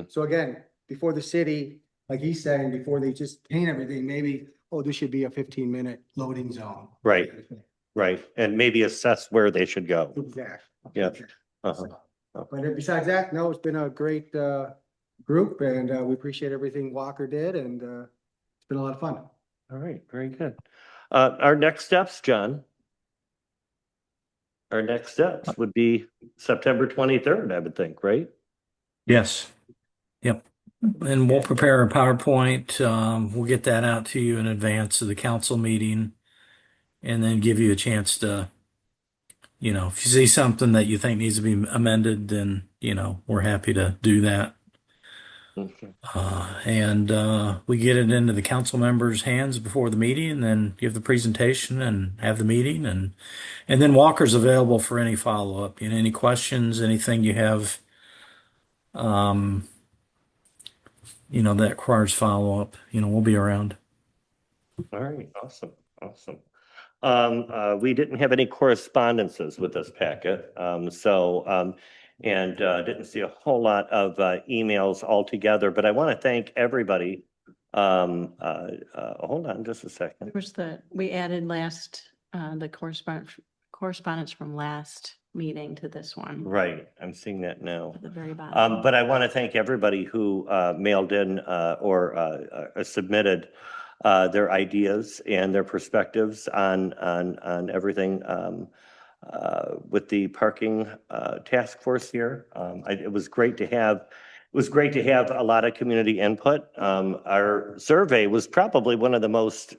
[SPEAKER 5] So again, before the city, like he's saying, before they just paint everything, maybe, this should be a 15-minute loading zone.
[SPEAKER 1] Right. And maybe assess where they should go.
[SPEAKER 5] Exactly.
[SPEAKER 1] Yeah. Uh-huh.
[SPEAKER 5] But besides that, no, it's been a great group, and we appreciate everything Walker did, and it's been a lot of fun.
[SPEAKER 1] All right, very good. Our next steps, John. Our next steps would be September 23rd, I would think, right?
[SPEAKER 4] Yes. Yep. And we'll prepare a PowerPoint. We'll get that out to you in advance of the council meeting and then give you a chance to, if you see something that you think needs to be amended, then, we're happy to do that.
[SPEAKER 1] Okay.
[SPEAKER 4] And we get it into the council members' hands before the meeting, and then give the presentation and have the meeting, and then Walker's available for any follow-up. Any questions, anything you have, um, that requires follow-up. We'll be around.
[SPEAKER 1] All right, awesome, awesome. We didn't have any correspondences with this packet, and didn't see a whole lot of emails altogether, but I want to thank everybody. Hold on just a second.
[SPEAKER 6] We added the correspondence from last meeting to this one.
[SPEAKER 1] Right, I'm seeing that now.
[SPEAKER 6] At the very bottom.
[SPEAKER 1] But I want to thank everybody who mailed in or submitted their ideas and their perspectives on everything with the parking task force here. It was great to have. It was great to have a lot of community input. Our survey was probably one of the most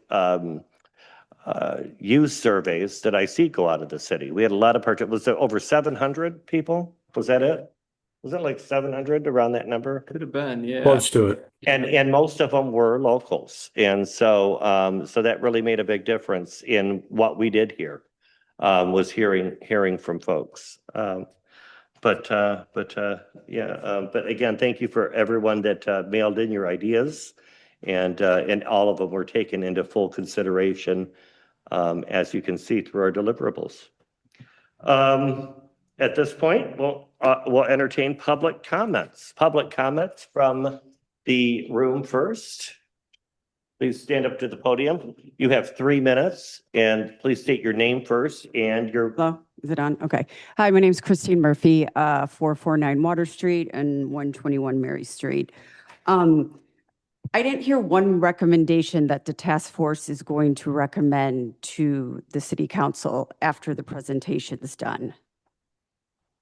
[SPEAKER 1] used surveys that I see go out of the city. We had a lot of was there over 700 people? Was that it? Was it like 700 around that number?
[SPEAKER 7] Could have been, yeah.
[SPEAKER 4] Close to it.
[SPEAKER 1] And most of them were locals. And so that really made a big difference in what we did here, was hearing from folks. But again, thank you for everyone that mailed in your ideas, and all of them were taken into full consideration, as you can see through our deliverables. At this point, we'll entertain public comments. Public comments from the room first. Please stand up to the podium. You have 3 minutes, and please state your name first and your.
[SPEAKER 10] Hello, is it on? Okay. Hi, my name is Christine Murphy, 449 Water Street and 121 Mary Street. I didn't hear one recommendation that the task force is going to recommend to the city council after the presentation is done.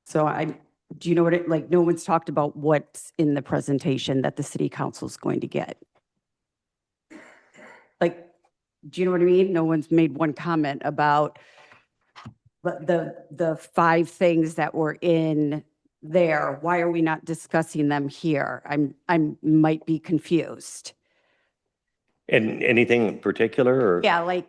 [SPEAKER 10] So do you know what no one's talked about what's in the presentation that the city council is going to get? Do you know what I mean? No one's made one comment about the 5 things that were in there. Why are we not discussing them here? I might be confused.
[SPEAKER 1] And anything in particular, or?
[SPEAKER 10] Yeah,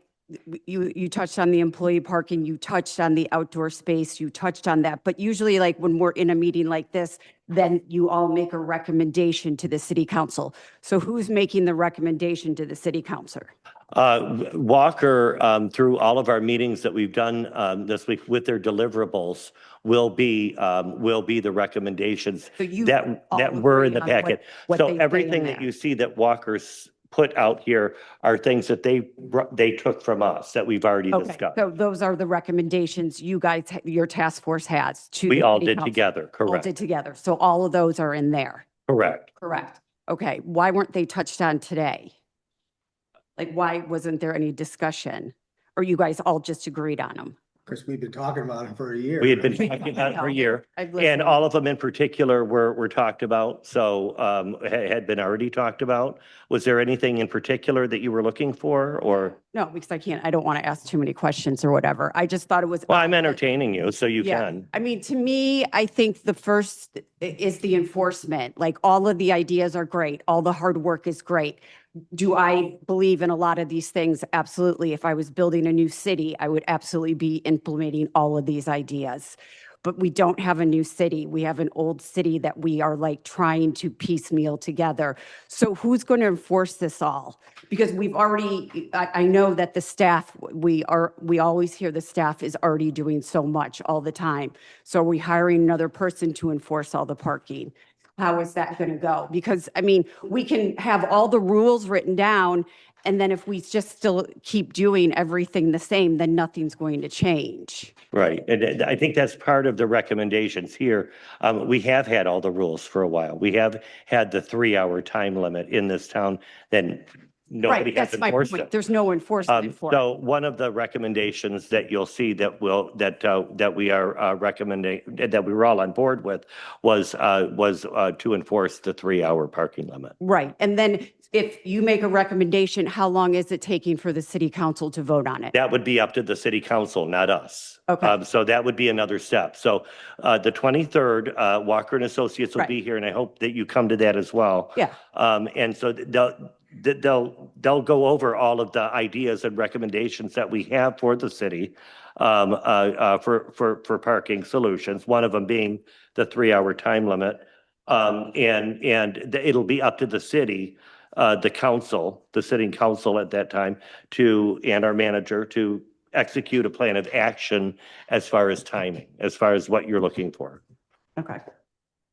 [SPEAKER 10] you touched on the employee parking, you touched on the outdoor space, you touched on that. But usually when we're in a meeting like this, then you all make a recommendation to the city council. So who's making the recommendation to the city council?
[SPEAKER 1] Walker, through all of our meetings that we've done this week with their deliverables, will be the recommendations
[SPEAKER 10] So you
[SPEAKER 1] that
[SPEAKER 10] all
[SPEAKER 1] were in
[SPEAKER 10] agree
[SPEAKER 1] the
[SPEAKER 10] on
[SPEAKER 1] packet.
[SPEAKER 10] what
[SPEAKER 1] So
[SPEAKER 10] they say
[SPEAKER 1] everything
[SPEAKER 10] in
[SPEAKER 1] that
[SPEAKER 10] there.
[SPEAKER 1] you see that Walker's put out here are things that they took from us that we've already
[SPEAKER 10] Okay,
[SPEAKER 1] discussed.
[SPEAKER 10] so those are the recommendations you guys, your task force has to.
[SPEAKER 1] We
[SPEAKER 10] the
[SPEAKER 1] all
[SPEAKER 10] city
[SPEAKER 1] did
[SPEAKER 10] council.
[SPEAKER 1] together,
[SPEAKER 10] All
[SPEAKER 1] correct,
[SPEAKER 10] did together. So all of those are in there.
[SPEAKER 1] correct.
[SPEAKER 10] Correct. Okay, why weren't they touched on today? Why wasn't there any discussion? Or you guys all just agreed on them?
[SPEAKER 5] Because we've been talking about it for a year.
[SPEAKER 1] We had been talking about it for a year.
[SPEAKER 10] I've
[SPEAKER 1] And
[SPEAKER 10] listened.
[SPEAKER 1] all of them in particular were talked about, so had been already talked about. Was there anything in particular that you were looking for, or?
[SPEAKER 10] No, because I don't want to ask too many questions or whatever. I just thought it was.
[SPEAKER 1] Well, I'm entertaining you, so you
[SPEAKER 10] Yeah.
[SPEAKER 1] can.
[SPEAKER 10] I mean, to me, I think the first is the enforcement. All of the ideas are great. All the hard work is great. Do I believe in a lot of these things? Absolutely. If I was building a new city, I would absolutely be implementing all of these ideas. But we don't have a new city. We have an old city that we are trying to piecemeal together. So who's going to enforce this all? Because we've already, I know that the staff, we always hear the staff is already doing so much all the time. So are we hiring another person to enforce all the parking? How is that going to go? Because, we can have all the rules written down, and then if we just still keep doing everything the same, then nothing's going to change.
[SPEAKER 1] Right, and I think that's part of the recommendations here. We have had all the rules for a while. We have had the 3-hour time limit in this town, then nobody
[SPEAKER 10] Right,
[SPEAKER 1] has
[SPEAKER 10] that's my
[SPEAKER 1] enforced
[SPEAKER 10] point.
[SPEAKER 1] it.
[SPEAKER 10] There's no enforcement for it.
[SPEAKER 1] So one of the recommendations that you'll see that we are recommending, that we were all on board with, was to enforce the 3-hour parking limit.
[SPEAKER 10] Right, and then if you make a recommendation, how long is it taking for the city council to vote on it?
[SPEAKER 1] That would be up to the city council, not us.
[SPEAKER 10] Okay.
[SPEAKER 1] So that would be another step. So the 23rd, Walker and Associates will
[SPEAKER 10] Right.
[SPEAKER 1] be here, and I hope that you come to that as well.
[SPEAKER 10] Yeah.
[SPEAKER 1] And so they'll go over all of the ideas and recommendations that we have for the city for parking solutions, one of them being the 3-hour time limit. It'll be up to the city, the council, the sitting council at that time and our manager to execute a plan of action as far as timing, as far as what you're looking for.
[SPEAKER 10] Okay.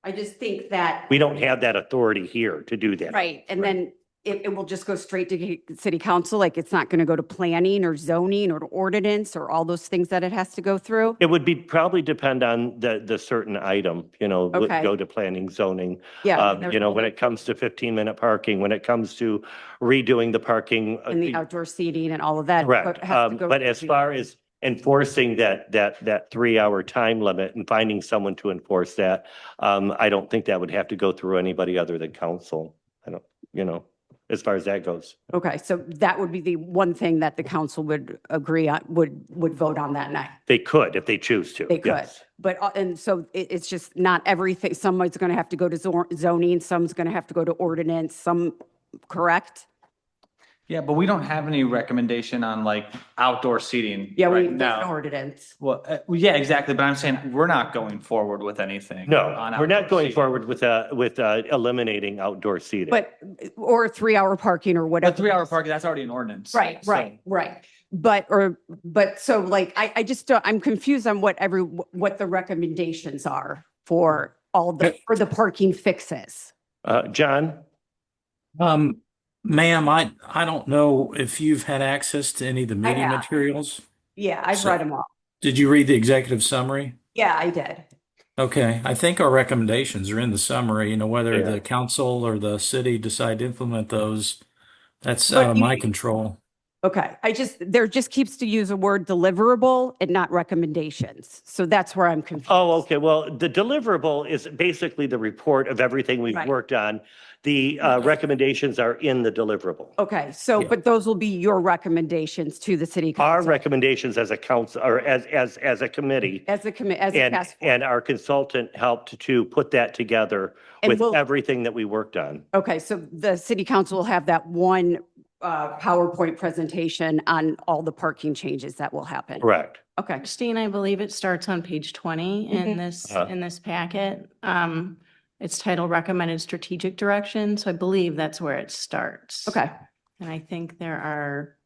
[SPEAKER 10] I just think that.
[SPEAKER 1] We don't have that authority here to do that.
[SPEAKER 10] Right, and then it will just go straight to city council, like it's not gonna go to planning or zoning or to ordinance or all those things that it has to go through?
[SPEAKER 1] It would be probably depend on the certain item, would
[SPEAKER 10] Okay.
[SPEAKER 1] go to planning, zoning.
[SPEAKER 10] Yeah,
[SPEAKER 1] When it comes to 15-minute parking, when it comes to redoing the parking.
[SPEAKER 10] and the outdoor seating and all of that.
[SPEAKER 1] Correct.
[SPEAKER 10] has to go
[SPEAKER 1] But
[SPEAKER 10] through
[SPEAKER 1] as
[SPEAKER 10] the-
[SPEAKER 1] far as enforcing that 3-hour time limit and finding someone to enforce that, I don't think that would have to go through anybody other than council. I don't, as far as that goes.
[SPEAKER 10] Okay, so that would be the one thing that the council would agree on, would vote on that night.
[SPEAKER 1] They could if they choose to.
[SPEAKER 10] They could,
[SPEAKER 1] yes.
[SPEAKER 10] but, and so it's just not everything, someone's gonna have to go to zoning, some's gonna have to go to ordinance, correct?
[SPEAKER 3] Yeah, but we don't have any recommendation on like outdoor seating
[SPEAKER 10] Yeah,
[SPEAKER 3] right
[SPEAKER 10] there's an
[SPEAKER 3] now.
[SPEAKER 10] ordinance.
[SPEAKER 3] Well, yeah, exactly. But I'm saying we're not going forward with anything.
[SPEAKER 1] No,
[SPEAKER 3] on
[SPEAKER 1] we're not
[SPEAKER 3] outdoor
[SPEAKER 1] going
[SPEAKER 3] seating.
[SPEAKER 1] forward with eliminating outdoor seating.
[SPEAKER 10] But, or 3-hour parking or whatever.
[SPEAKER 3] But 3-hour parking, that's already an ordinance.
[SPEAKER 10] Right,
[SPEAKER 3] So-
[SPEAKER 10] right. But so like, I just, I'm confused on what the recommendations are for for the parking fixes.
[SPEAKER 1] John?
[SPEAKER 4] Ma'am, I don't know if you've had access to any of the meeting
[SPEAKER 10] have.
[SPEAKER 4] materials.
[SPEAKER 10] Yeah, I've
[SPEAKER 4] So-
[SPEAKER 10] read them all.
[SPEAKER 4] Did you read the executive summary?
[SPEAKER 10] Yeah, I did.
[SPEAKER 4] Okay, I think our recommendations are in the summary, whether
[SPEAKER 1] Yeah.
[SPEAKER 4] the council or the city decide to implement those, that's
[SPEAKER 10] But
[SPEAKER 4] out of
[SPEAKER 10] you-
[SPEAKER 4] my control.
[SPEAKER 10] Okay, there just keeps to use a word deliverable and not recommendations. So that's where I'm confused.
[SPEAKER 1] Oh, okay. Well, the deliverable is basically the report of everything we've
[SPEAKER 10] Right.
[SPEAKER 1] worked on. The recommendations are in the deliverable.
[SPEAKER 10] Okay, so,
[SPEAKER 4] Yeah.
[SPEAKER 10] but those will be your recommendations to the city
[SPEAKER 1] Our
[SPEAKER 10] council?
[SPEAKER 1] recommendations as a council or as a committee.
[SPEAKER 10] As a as a task force?
[SPEAKER 1] And our consultant helped to put that together
[SPEAKER 10] And
[SPEAKER 1] with
[SPEAKER 10] will-
[SPEAKER 1] everything that we worked on.
[SPEAKER 10] Okay, so the city council will have that one PowerPoint presentation on all the parking changes that will happen?
[SPEAKER 1] Correct.
[SPEAKER 10] Okay,
[SPEAKER 6] Christine, I believe it starts on page 20 in this packet. It's titled Recommended Strategic Direction, so I believe that's where it starts.
[SPEAKER 10] okay.
[SPEAKER 6] And I think there are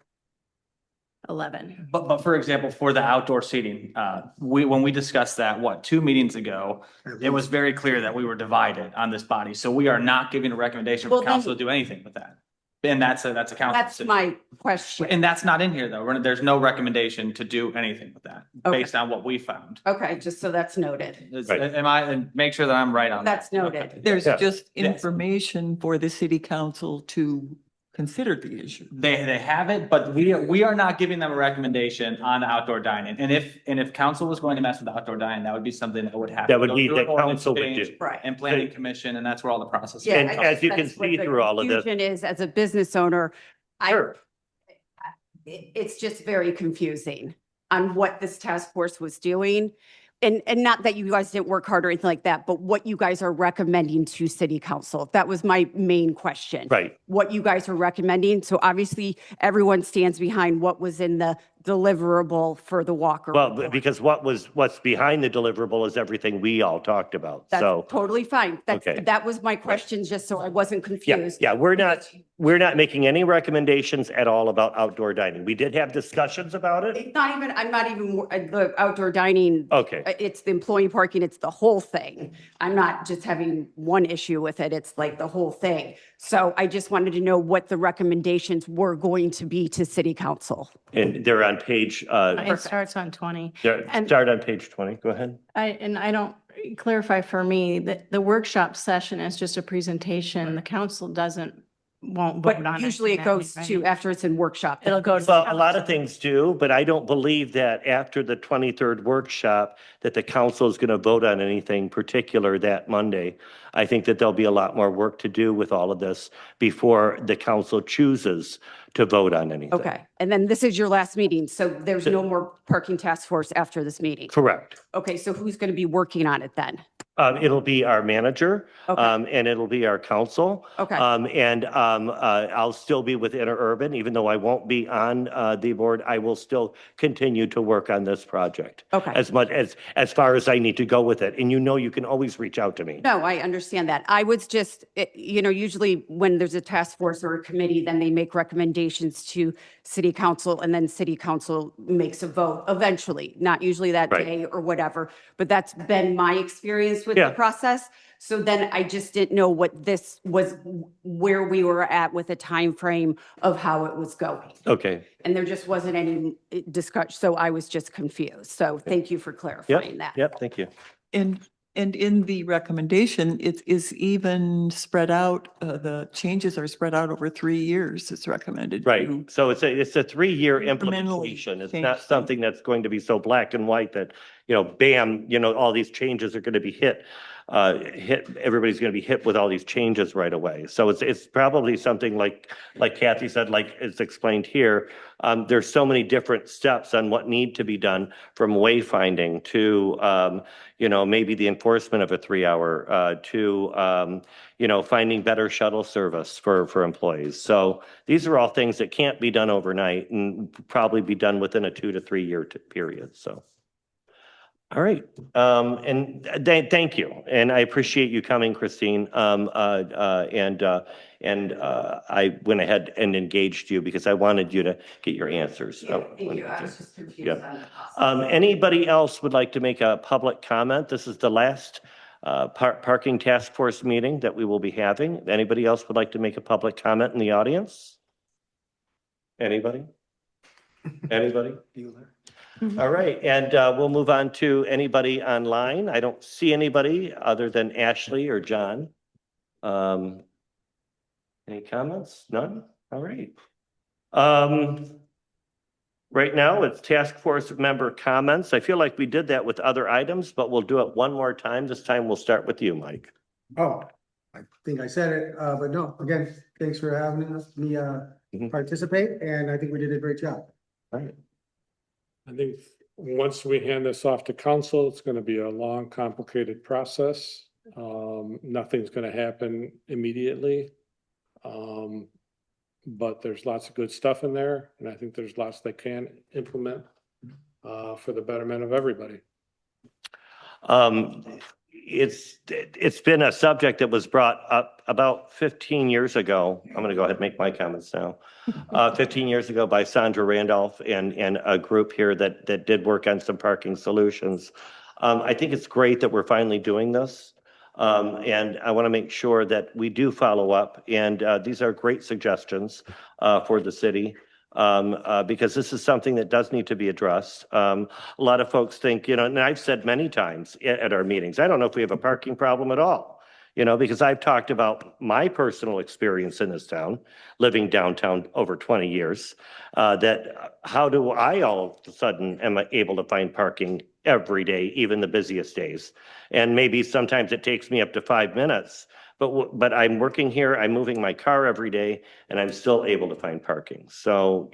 [SPEAKER 6] 11.
[SPEAKER 3] But for example, for the outdoor seating, when we discussed that, 2 meetings ago, it was very clear that we were divided on this body. So we are not giving a recommendation
[SPEAKER 10] Well,
[SPEAKER 3] for
[SPEAKER 10] then-
[SPEAKER 3] council to do anything with that. And that's a council
[SPEAKER 10] That's
[SPEAKER 3] decision.
[SPEAKER 10] my question.
[SPEAKER 3] And that's not in here though. There's no recommendation to do anything with that
[SPEAKER 10] Okay.
[SPEAKER 3] based on what we found.
[SPEAKER 10] Okay, just so that's noted.
[SPEAKER 1] Right.
[SPEAKER 3] And make sure that I'm right on that.
[SPEAKER 10] That's noted.
[SPEAKER 3] Okay.
[SPEAKER 8] There's
[SPEAKER 1] Yeah.
[SPEAKER 8] just
[SPEAKER 3] Yes.
[SPEAKER 8] information for the city council to consider the issue.
[SPEAKER 3] They have it, but we are not giving them a recommendation on outdoor dining. And if council was going to mess with outdoor dining, that would be something that would happen.
[SPEAKER 1] That would be the council would do.
[SPEAKER 10] Right.
[SPEAKER 3] And planning commission, and that's where all the process.
[SPEAKER 10] Yeah,
[SPEAKER 1] And
[SPEAKER 10] I
[SPEAKER 1] as you can
[SPEAKER 10] that's what
[SPEAKER 1] see
[SPEAKER 10] the
[SPEAKER 1] through all of this-
[SPEAKER 10] confusion is, as a business owner,
[SPEAKER 1] Sure.
[SPEAKER 10] it's just very confusing on what this task force was doing. And not that you guys didn't work hard or anything like that, but what you guys are recommending to city council. That was my main question.
[SPEAKER 1] Right.
[SPEAKER 10] What you guys are recommending. So obviously, everyone stands behind what was in the deliverable for the Walker.
[SPEAKER 1] Well,
[SPEAKER 10] report.
[SPEAKER 1] because what's behind the deliverable is everything we all talked about.
[SPEAKER 10] That's
[SPEAKER 1] So,
[SPEAKER 10] totally fine.
[SPEAKER 1] Okay.
[SPEAKER 10] That was my question, just so I wasn't confused.
[SPEAKER 1] yeah, we're not making any recommendations at all about outdoor dining. We did have discussions about it.
[SPEAKER 10] It's not even, I'm not even, the outdoor dining.
[SPEAKER 1] Okay.
[SPEAKER 10] It's the employee parking, it's the whole thing. I'm not just having one issue with it, it's like the whole thing. So I just wanted to know what the recommendations were going to be to city council.
[SPEAKER 1] And they're on page,
[SPEAKER 6] It starts on 20. And-
[SPEAKER 1] start on page 20. Go ahead.
[SPEAKER 6] I don't clarify for me that the workshop session is just a presentation. The council doesn't won't vote on
[SPEAKER 10] But
[SPEAKER 6] it.
[SPEAKER 10] usually it goes to, after it's in workshop.
[SPEAKER 6] It'll go to.
[SPEAKER 1] Well, a lot of things do, but I don't believe that after the 23rd workshop, that the council is going to vote on anything particular that Monday. I think that there'll be a lot more work to do with all of this before the council chooses to vote on anything.
[SPEAKER 10] Okay, and then this is your last meeting, so there's no more parking task force after this meeting?
[SPEAKER 1] Correct.
[SPEAKER 10] Okay, so who's going to be working on it then?
[SPEAKER 1] It'll be our manager,
[SPEAKER 10] Okay.
[SPEAKER 1] and it'll be our council.
[SPEAKER 10] Okay.
[SPEAKER 1] I'll still be with Interurban, even though I won't be on the board. I will still continue to work on this project.
[SPEAKER 10] Okay.
[SPEAKER 1] As much as far as I need to go with it. And you can always reach out to me.
[SPEAKER 10] No, I understand that. I was just, usually when there's a task force or a committee, then they make recommendations to city council and then city council makes a vote eventually, not usually that
[SPEAKER 1] Right.
[SPEAKER 10] day or whatever. But that's been my experience with the
[SPEAKER 1] Yeah.
[SPEAKER 10] process. So then I just didn't know what this was, where we were at with a time frame of how it was going.
[SPEAKER 1] Okay.
[SPEAKER 10] And there just wasn't any discussion, so I was just confused. So thank you for clarifying that.
[SPEAKER 1] Yep. Thank you.
[SPEAKER 8] And in the recommendation, it is even spread out, the changes are spread out over 3 years, it's recommended.
[SPEAKER 1] Right.
[SPEAKER 8] to-
[SPEAKER 1] So it's a 3-year
[SPEAKER 8] Incrementally
[SPEAKER 1] implementation. It's
[SPEAKER 8] change
[SPEAKER 1] not
[SPEAKER 8] things.
[SPEAKER 1] something that's going to be so black and white that, bam, all these changes are going to be hit, everybody's going to be hit with all these changes right away. So it's probably something like Kathy said, like it's explained here. There's so many different steps on what need to be done, from wayfinding to, maybe the enforcement of a 3-hour, to, finding better shuttle service for employees. So these are all things that can't be done overnight and probably be done within a 2 to 3 year period. So. All right. Thank you. And I appreciate you coming, Christine. I went ahead and engaged you because I wanted you to get your answers.
[SPEAKER 10] Thank you. I was just confused
[SPEAKER 1] Yeah.
[SPEAKER 10] on the process.
[SPEAKER 1] Anybody else would like to make a public comment? This is the last parking task force meeting that we will be having. Anybody else would like to make a public comment in the audience? Anybody? Anybody? All right, and we'll move on to anybody online. I don't see anybody other than Ashley or John. Any comments? None? All right. Right now, it's task force member comments. I feel like we did that with other items, but we'll do it one more time. This time we'll start with you, Mike.
[SPEAKER 5] Oh, I think I said it, but no, again, thanks for having me
[SPEAKER 1] Mhm.
[SPEAKER 5] participate, and I think we did a great job.
[SPEAKER 1] All right.
[SPEAKER 9] I think once we hand this off to council, it's gonna be a long, complicated process. Nothing's gonna happen immediately. But there's lots of good stuff in there, and I think there's lots they can implement for the betterment of everybody.
[SPEAKER 1] It's been a subject that was brought up about 15 years ago. I'm going to go ahead and make my comments now. 15 years ago by Sandra Randolph and a group here that did work on some parking solutions. I think it's great that we're finally doing this. And I want to make sure that we do follow up. And these are great suggestions for the city. Because this is something that does need to be addressed. A lot of folks think, and I've said many times at our meetings, I don't know if we have a parking problem at all, because I've talked about my personal experience in this town, living downtown over 20 years, that how do I all of a sudden am I able to find parking every day, even the busiest days? And maybe sometimes it takes me up to 5 minutes. But I'm working here, I'm moving my car every day, and I'm still able to find parking. So,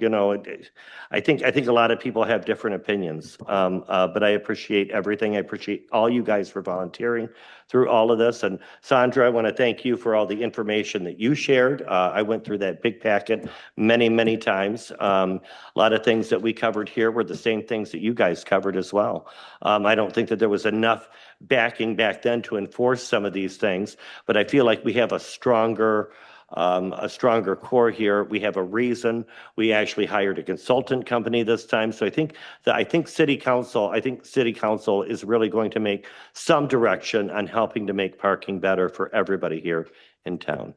[SPEAKER 1] I think a lot of people have different opinions. But I appreciate everything. I appreciate all you guys for volunteering through all of this. And Sandra, I want to thank you for all the information that you shared. I went through that big packet many, many times. A lot of things that we covered here were the same things that you guys covered as well. I don't think that there was enough backing back then to enforce some of these things, but I feel like we have a stronger core here. We have a reason. We actually hired a consultant company this time. So I think city council is really going to make some direction on helping to make parking better for everybody here in town.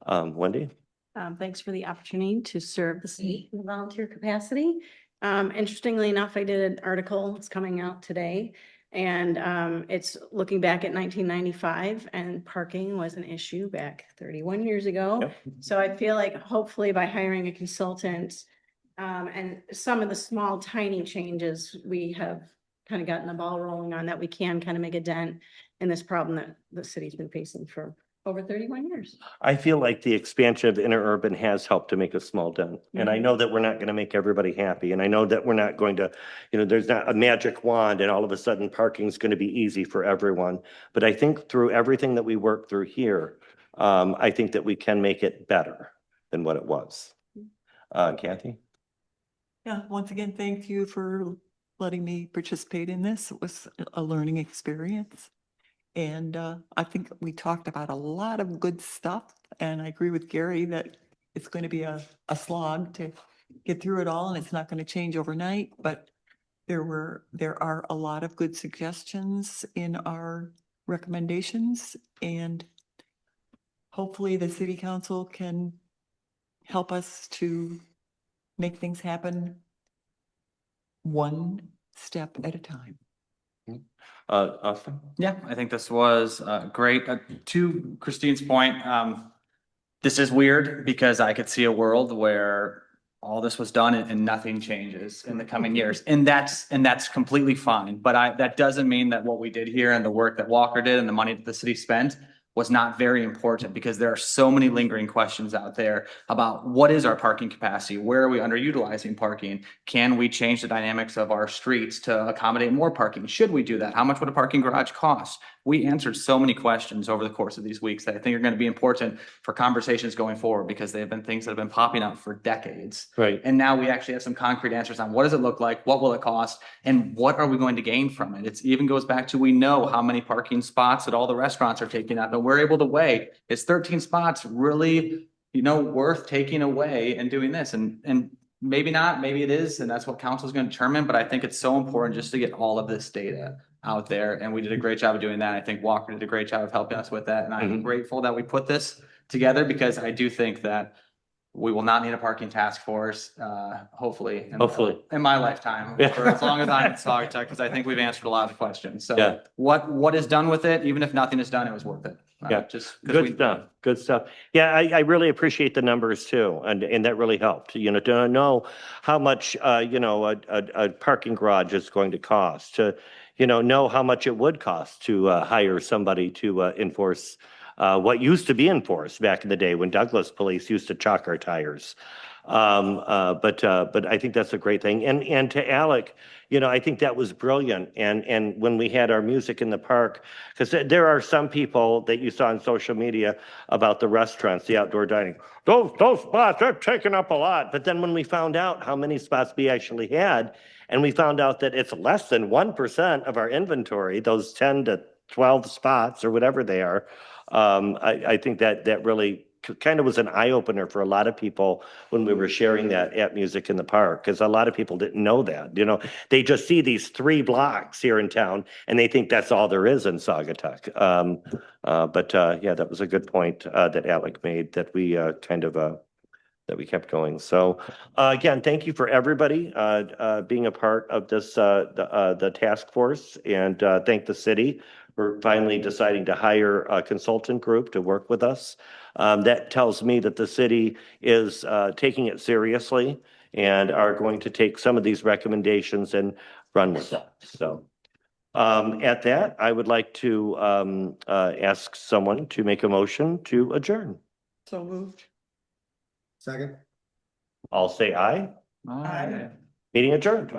[SPEAKER 1] Wendy?
[SPEAKER 6] Thanks for the opportunity to serve the city in a volunteer capacity. Interestingly enough, I did an article, it's coming out today. And it's looking back at 1995, and parking was an issue back 31 years ago.
[SPEAKER 1] Yep.
[SPEAKER 6] So I feel like hopefully by hiring a consultant and some of the small tiny changes, we have kind of gotten the ball rolling on that we can kind of make a dent in this problem that the city's been facing for over 31 years.
[SPEAKER 1] I feel like the expansion of interurban has helped to make a small dent. And I know that we're not going to make everybody happy. And I know that we're not going to, there's not a magic wand and all of a sudden parking is going to be easy for everyone. But I think through everything that we work through here, I think that we can make it better than what it was. Kathy?
[SPEAKER 8] Yeah, once again, thank you for letting me participate in this. It was a learning experience. And I think we talked about a lot of good stuff. And I agree with Gary that it's going to be a slog to get through it all, and it's not going to change overnight. But there are a lot of good suggestions in our recommendations, and hopefully the city council can help us to make things happen one step at a time.
[SPEAKER 1] Austin?
[SPEAKER 3] Yeah, I think this was great. To Christine's point, this is weird because I could see a world where all this was done and nothing changes in the coming years. And that's completely fine. But that doesn't mean that what we did here and the work that Walker did and the money that the city spent was not very important, because there are so many lingering questions out there about what is our parking capacity? Where are we underutilizing parking? Can we change the dynamics of our streets to accommodate more parking? Should we do that? How much would a parking garage cost? We answered so many questions over the course of these weeks that I think are going to be important for conversations going forward, because they have been things that have been popping up for decades.
[SPEAKER 1] Right.
[SPEAKER 3] And now we actually have some concrete answers on what does it look like? What will it cost? And what are we going to gain from it? It even goes back to, we know how many parking spots that all the restaurants are taking up, and we're able to weigh, is 13 spots really, worth taking away and doing this? And maybe not, maybe it is. And that's what council is going to determine. But I think it's so important just to get all of this data out there. And we did a great job of doing that. I think Walker did a great job of helping us with that. And I'm grateful that we put this together, because I do think that we will not need a parking task force, hopefully in my lifetime,
[SPEAKER 1] Yeah.
[SPEAKER 3] for as long as I'm in Saugatuck, because I think we've answered a lot of questions. So
[SPEAKER 1] Yeah.
[SPEAKER 3] what is done with it, even if nothing is done, it was worth it.
[SPEAKER 1] Yeah.
[SPEAKER 3] Just
[SPEAKER 1] Good stuff. Good stuff. Yeah, I really appreciate the numbers too. And that really helped, to know how much, a parking garage is going to cost, to, know how much it would cost to hire somebody to enforce what used to be enforced back in the day when Douglas police used to chalk our tires. But I think that's a great thing. And to Alec, I think that was brilliant. And when we had our music in the park, because there are some people that you saw on social media about the restaurants, the outdoor dining, those spots, they're taking up a lot. But then when we found out how many spots we actually had, and we found out that it's less than 1% of our inventory, those 10 to 12 spots or whatever they are, I think that really kind of was an eye opener for a lot of people when we were sharing that at Music in the Park, because a lot of people didn't know that. They just see these 3 blocks here in town and they think that's all there is in Saugatuck. But that was a good point that Alec made, that we that we kept going. So again, thank you for everybody being a part of this the task force, and thank the city for finally deciding to hire a consultant group to work with us. That tells me that the city is taking it seriously and are going to take some of these recommendations and run with them. So at that, I would like to ask someone to make a motion to adjourn.
[SPEAKER 8] So moved.
[SPEAKER 5] Second.
[SPEAKER 1] I'll say aye.
[SPEAKER 3] Aye.
[SPEAKER 1] Meeting adjourned.